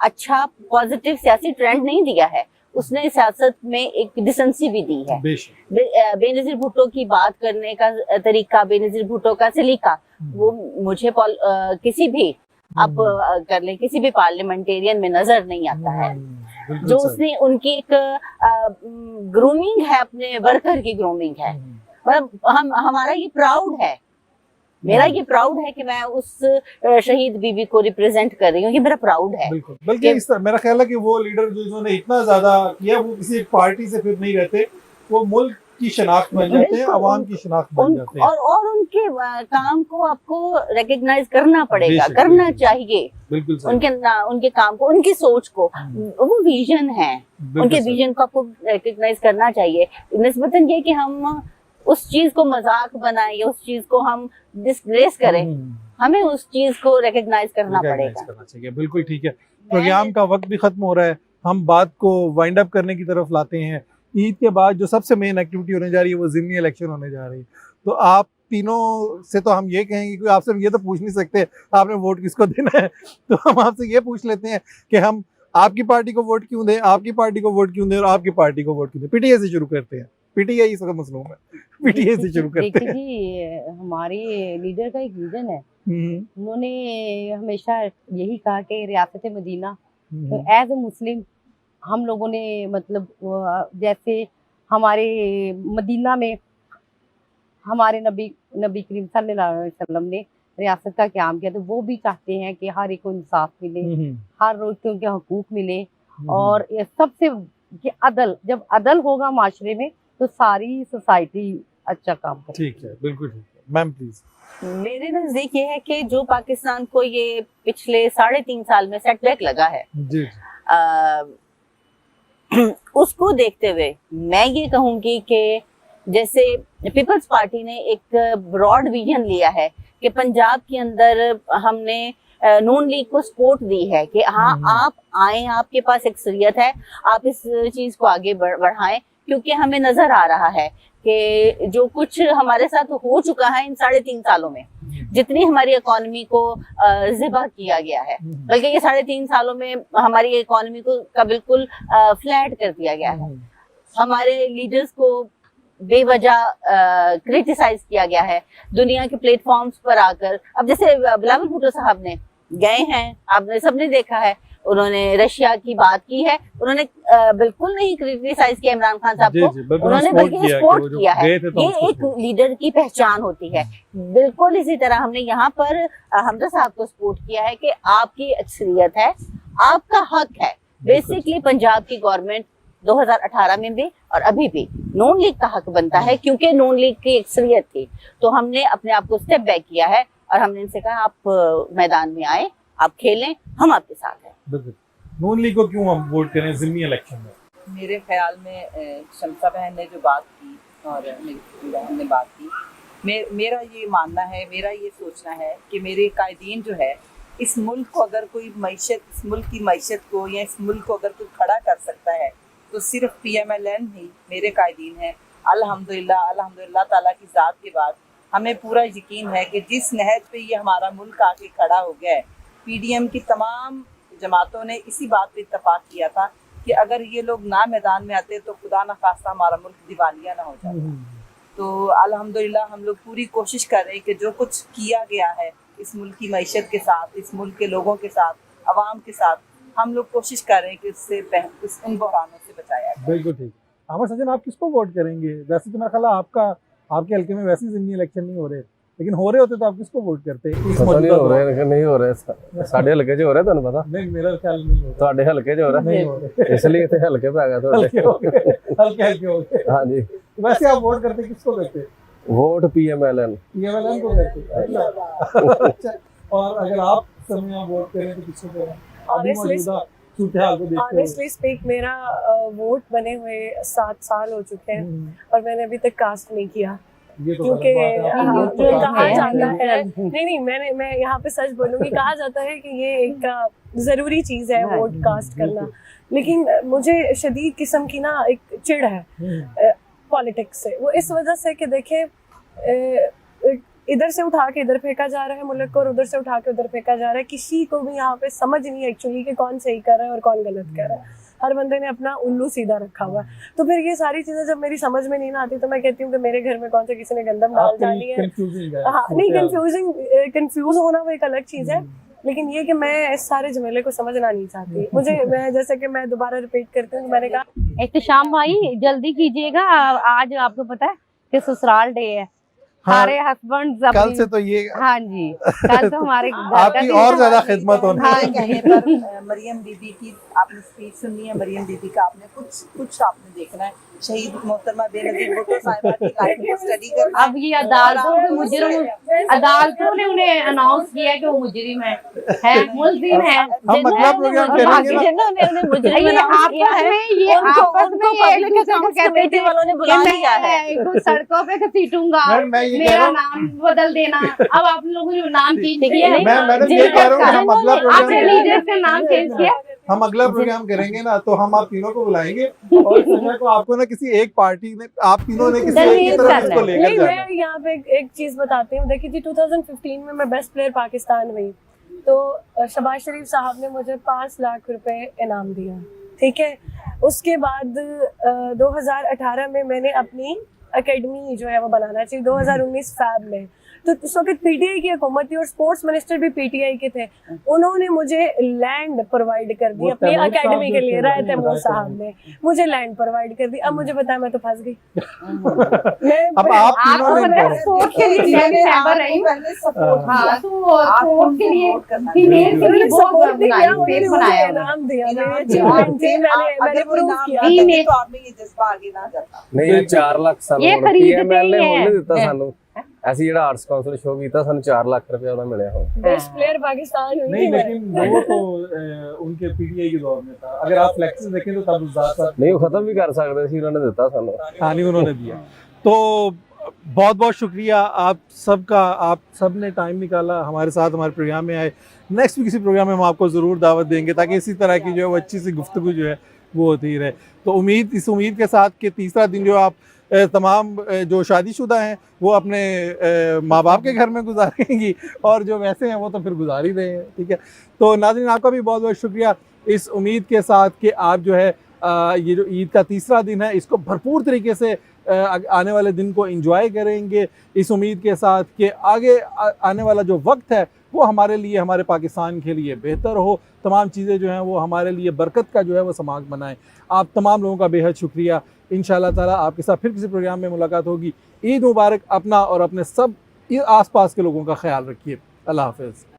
Speaker 3: अच्छा पॉजिटिव सियासी ट्रेंड नहीं दिया है, उसने सियासत में एक डिसेंसी भी दी है। बेनजीर भुट्टो की बात करने का तरीका, बेनजीर भुट्टो का सलीका, वो मुझे किसी भी अब कर ले किसी भी पार्लियामेंटेरियन में नजर नहीं आता है। जो उसने उनकी एक ग्रूमिंग है, अपने वर्कर की ग्रूमिंग है। मतलब हमारा ये प्राउड है, मेरा ये प्राउड है कि मैं उस शहीद बीबी को रिप्रेजेंट कर रही हूँ, ये मेरा प्राउड है।
Speaker 1: बिल्कुल, बल्कि इस तरह मेरा ख्याल है कि वो लीडर जिन्होंने इतना ज्यादा किया वो किसी एक पार्टी से फिर नहीं रहते, वो मुल्क की शनाख्त बन जाते हैं, अवाम की शनाख्त बन जाते हैं।
Speaker 3: और उनके काम को आपको रिकग्नाइज करना पड़ेगा, करना चाहिए।
Speaker 1: बिल्कुल
Speaker 3: उनके काम को, उनकी सोच को, वो विजन है, उनके विजन को आपको रिकग्नाइज करना चाहिए। निस्बतन ये कि हम उस चीज को मजाक बनाए या उस चीज को हम डिस्ग्रेस करें, हमें उस चीज को रिकग्नाइज करना पड़ेगा।
Speaker 1: बिल्कुल ठीक है। प्रोग्राम का वक्त भी खत्म हो रहा है, हम बात को वाइंड अप करने की तरफ लाते हैं। ईद के बाद जो सबसे मेन एक्टिविटी होने जा रही है वो ज़िमनी इलेक्शन होने जा रही है। तो आप तीनों से तो हम ये कहेंगे कि आपसे ये तो पूछ नहीं सकते आपने वोट किसको देना है, तो हम आपसे ये पूछ लेते हैं कि हम आपकी पार्टी को वोट क्यों दें, आपकी पार्टी को वोट क्यों दें और आपकी पार्टी को वोट क्यों दें। पीटीआई से शुरू करते हैं, पीटीआई इसका मसलूम है, पीटीआई से शुरू करते हैं।
Speaker 2: जी, हमारे लीडर का एक विजन है, उन्होंने हमेशा यही कहा कि रियासत मदीना, तो एज ए मुस्लिम हम लोगों ने मतलब जैसे हमारे मदीना में हमारे नबी करीम सल्लल्लाहु अलैहि वसल्लम ने रियासत का क़याम किया, तो वो भी चाहते हैं कि हर एक को इंसाफ मिले, हर रोज के उनके हकूक मिले और ये सबसे ये अदल, जब अदल होगा माशरे में तो सारी सोसाइटी अच्छा काम करेगी।
Speaker 1: ठीक है, बिल्कुल ठीक है। Ma'am please.
Speaker 3: मेरे नजदीक ये है कि जो पाकिस्तान को ये पिछले 3.5 साल में सेटबैक लगा है,
Speaker 1: जी
Speaker 3: उसको देखते हुए मैं ये कहूंगी कि जैसे पीपल्स पार्टी ने एक ब्रॉड विजन लिया है कि पंजाब के अंदर हमने नून लीग को सपोर्ट दी है कि हाँ आप आए, आपके पास एक्सरियत है, आप इस चीज को आगे बढ़ाएं, क्योंकि हमें नजर आ रहा है कि जो कुछ हमारे साथ हो चुका है इन 3.5 सालों में, जितनी हमारी इकोनॉमी को ज़िबा किया गया है, बल्कि ये 3.5 सालों में हमारी इकोनॉमी को का बिल्कुल फ्लैट कर दिया गया है। हमारे लीडर्स को बेवजह क्रिटिसाइज किया गया है दुनिया के प्लेटफॉर्म्स पर आकर। अब जैसे बिलावल भुट्टो साहब ने गए हैं, आपने सबने देखा है, उन्होंने रशिया की बात की है, उन्होंने बिल्कुल नहीं क्रिटिसाइज किया इमरान खान साहब को, उन्होंने बल्कि सपोर्ट किया है। ये एक लीडर की पहचान होती है। बिल्कुल इसी तरह हमने यहाँ पर हमजा साहब को सपोर्ट किया है कि आपकी अक्सरियत है, आपका हक है। बेसिकली पंजाब की गवर्नमेंट 2018 में भी और अभी भी नून लीग का हक बनता है, क्योंकि नून लीग की अक्सरियत थी, तो हमने अपने आप को स्टेप बैक किया है और हमने इनसे कहा आप मैदान में आए, आप खेलें, हम आपके साथ हैं।
Speaker 1: नून लीग को क्यों हम वोट करें ज़िमनी इलेक्शन में?
Speaker 6: मेरे ख्याल में शमसा बहन ने जो बात की और मेरी बहन ने बात की, मेरा ये मानना है, मेरा ये सोचना है कि मेरे कायदीन जो है, इस मुल्क को अगर कोई मईशत, इस मुल्क की मईशत को या इस मुल्क को अगर कोई खड़ा कर सकता है तो सिर्फ PMLN ही मेरे कायदीन है। अल्हम्दुलिल्लाह, अल्हम्दुलिल्लाह ताला की ज़ात के बाद हमें पूरा यकीन है कि जिस नहज पे ये हमारा मुल्क आके खड़ा हो गया है, PDM की तमाम जमातों ने इसी बात पे इत्तफाक किया था कि अगर ये लोग ना मैदान में आते तो खुदा न खास्ता हमारा मुल्क दिवालिया ना हो जाता। तो अल्हम्दुलिल्लाह हम लोग पूरी कोशिश कर रहे हैं कि जो कुछ किया गया है इस मुल्क की मईशत के साथ, इस मुल्क के लोगों के साथ, अवाम के साथ, हम लोग कोशिश कर रहे हैं कि उससे इन बहरानों से बचाया जाए।
Speaker 1: बिल्कुल ठीक। आमर सज्जन, आप किसको वोट करेंगे? वैसे तो मेरा ख्याल है आपके हल्के में वैसे ही ज़िमनी इलेक्शन नहीं हो रहे, लेकिन हो रहे होते तो आप किसको वोट करते?
Speaker 5: नहीं हो रहे साडे हल्के च हो रहे, तुहानू पता?
Speaker 1: नहीं, मेरा ख्याल नहीं हो रहा।
Speaker 5: ਤੁਹਾਡੇ ਹਲਕੇ 'ਚ ਹੋ ਰਿਹਾ,
Speaker 1: नहीं हो रहे।
Speaker 5: इसलिए इतने हल्के पे आ गया
Speaker 1: हल्के हो गए।
Speaker 5: हाँ जी।
Speaker 1: वैसे आप वोट करते किसको करते?
Speaker 5: वोट PMLN
Speaker 1: को करते। अच्छा, और अगर आप समय आप वोट करें तो किसको करें? अभी मौजूदा सूरत-ए-हाल को देखते हुए।
Speaker 4: ऑनेस्टली स्पीक, मेरा वोट बने हुए 7 साल हो चुके हैं और मैंने अभी तक कास्ट नहीं किया, क्योंकि कहा जाता है, नहीं मैं यहाँ पे सच बोलूंगी, कहा जाता है कि ये एक जरूरी चीज है वोट कास्ट करना, लेकिन मुझे शदीद किस्म की ना एक चिढ़ है पॉलिटिक्स से। वो इस वजह से कि देखें, इधर से उठा के इधर फेंका जा रहा है मुल्क को और उधर से उठा के उधर फेंका जा रहा है। किसी को भी यहाँ पे समझ नहीं है एक्चुअली कि कौन सही कर रहा है और कौन गलत कर रहा है। हर बंदे ने अपना उल्लू सीधा रखा हुआ है। तो फिर ये सारी चीजें जब मेरी समझ में नहीं ना आती तो मैं कहती हूँ कि मेरे घर में कौन से किसी ने गंदम डाल डाली है। हाँ, नहीं, कंफ्यूज होना वो एक अलग चीज है, लेकिन ये कि मैं इस सारे झमेले को समझना नहीं चाहती। मैं जैसे कि मैं दोबारा रिपीट करती हूँ, मैंने कहा
Speaker 2: एहतशाम भाई जल्दी कीजिएगा, आज आपको पता है कि ससुराल डे है। हमारे हस्बैंड
Speaker 1: कल से तो ये,
Speaker 2: हाँ जी, कल तो हमारे
Speaker 1: आपकी और ज्यादा खिदमत होने
Speaker 2: हाँ
Speaker 6: कहने पर मरियम बीबी की आपने स्पीच सुननी है, मरियम बीबी का आपने कुछ आपने देखना है, शहीद मोहतरमा बेनजीर भुट्टो साहिबा की लाइफ को स्टडी करना।
Speaker 2: अब ये अदालतों ने उन्हें अनाउंस किया कि वो मुजरिम है मुल्जिम है।
Speaker 1: हम अगला प्रोग्राम करेंगे
Speaker 2: ना, सड़कों पे घसीटूंगा, मेरा नाम बदल देना। अब आप लोगों ने नाम चेंज किया,
Speaker 1: मैडम ये कह रहा हूँ हम अगला
Speaker 2: आपने लीडर का नाम चेंज किया।
Speaker 1: हम अगला प्रोग्राम करेंगे ना तो हम आप तीनों को बुलाएंगे और संजय को आपको ना किसी एक पार्टी ने, आप तीनों ने किसी एक की तरफ इसको लेकर जाना।
Speaker 4: मैं यहाँ पे एक चीज बताती हूँ। देखिए जी, 2015 में मैं बेस्ट प्लेयर पाकिस्तान हुई, तो शहबाज शरीफ साहब ने मुझे 5 लाख रुपए इनाम दिया, ठीक है। उसके बाद 2018 में मैंने अपनी एकेडमी जो है वो बनाना चाहिए 2019 फैब में। तो उस वक्त पीटीआई की हुकूमत थी और स्पोर्ट्स मिनिस्टर भी पीटीआई के थे, उन्होंने मुझे लैंड प्रोवाइड कर दी
Speaker 1: वो
Speaker 4: अपनी
Speaker 1: तैमूर
Speaker 4: एकेडमी
Speaker 1: साहब
Speaker 4: के लिए।
Speaker 1: जो थे,
Speaker 4: राय तैमूर
Speaker 1: राय
Speaker 4: साहब
Speaker 1: तैमूर।
Speaker 4: ने मुझे लैंड प्रोवाइड कर दी। अब मुझे पता है मैं तो फंस गई।
Speaker 1: अब आप तीनों ने
Speaker 2: मैं
Speaker 1: करो।
Speaker 2: स्पोर्ट्स के लिए मैं भी मेंबर रही हूँ।
Speaker 6: पहले सपोर्ट
Speaker 2: हाँ, तो स्पोर्ट्स के लिए
Speaker 6: करना
Speaker 2: फीमेल के लिए बहुत
Speaker 4: सपोर्ट भी
Speaker 2: बनाई,
Speaker 4: किया, उन्होंने
Speaker 2: पेज
Speaker 4: मुझे
Speaker 2: बनाया हुआ।
Speaker 4: इनाम दिया, मेरी
Speaker 6: इनाम
Speaker 4: अचीवमेंट थी, मैंने
Speaker 6: अगर वो
Speaker 4: प्रूव
Speaker 6: इनाम
Speaker 4: किया।
Speaker 6: ना देते तो आप में ये जज्बा आगे ना जाता।
Speaker 5: ਨਹੀਂ 4 ਲੱਖ ਸਾਨੂੰ
Speaker 2: ਇਹ
Speaker 5: ਹੁਣ
Speaker 2: ਖਰੀਦਦੇ
Speaker 5: PML ਨੇ
Speaker 2: ਹੀ
Speaker 5: ਹੁਣ
Speaker 2: ਹੈ।
Speaker 5: ਨਹੀਂ ਦਿੱਤਾ ਸਾਨੂੰ। ਅਸੀਂ ਜਿਹੜਾ ਆਰਟਸ ਕਾਉਂਸਲ ਸ਼ੋ ਕੀਤਾ ਸਾਨੂੰ 4 ਲੱਖ ਰੁਪਏ ਉਹਦਾ ਮਿਲਿਆ ਹੁਣ।
Speaker 4: बेस्ट प्लेयर पाकिस्तान हुई
Speaker 1: नहीं,
Speaker 4: थी मैं।
Speaker 1: लेकिन वो तो उनके पीटीआई के दौर में था। अगर आप फ्लेक्सेस देखें तो तब ज्यादा
Speaker 5: ਨਹੀਂ ਉਹ ਖਤਮ ਵੀ ਕਰ ਸਕਦੇ ਸੀ, ਉਹਨਾਂ ਨੇ ਦਿੱਤਾ ਸਾਨੂੰ।
Speaker 1: हाँ नहीं उन्होंने दिया। तो बहुत बहुत शुक्रिया आप सबका, आप सब ने टाइम निकाला हमारे साथ हमारे प्रोग्राम में आए। नेक्स्ट भी किसी प्रोग्राम में हम आपको ज़रूर दावत देंगे ताकि इसी तरह की जो है वो अच्छी सी गुफ्तगू जो है वो होती रहे। तो इस उम्मीद के साथ कि तीसरा दिन जो आप तमाम जो शादीशुदा हैं वो अपने माँ बाप के घर में गुजारेंगी और जो वैसे हैं वो तो फिर गुजार ही रहे हैं। ठीक है, तो नाज़रीन आपका भी बहुत बहुत शुक्रिया इस उम्मीद के साथ कि आप जो है ये जो ईद का तीसरा दिन है इसको भरपूर तरीके से आने वाले दिन को एंजॉय करेंगे, इस उम्मीद के साथ कि आगे आने वाला जो वक्त है वो हमारे लिए, हमारे पाकिस्तान के लिए बेहतर हो। तमाम चीज़ें जो हैं वो हमारे लिए बरकत का जो है वो समाग बनाएं। आप तमाम लोगों का बेहद शुक्रिया। इंशाअल्लाह ताला आपके साथ फिर किसी प्रोग्राम में मुलाकात होगी। ईद मुबारक। अपना और अपने सब आस पास के लोगों का ख्याल रखिए। अल्लाह हाफ़िज़।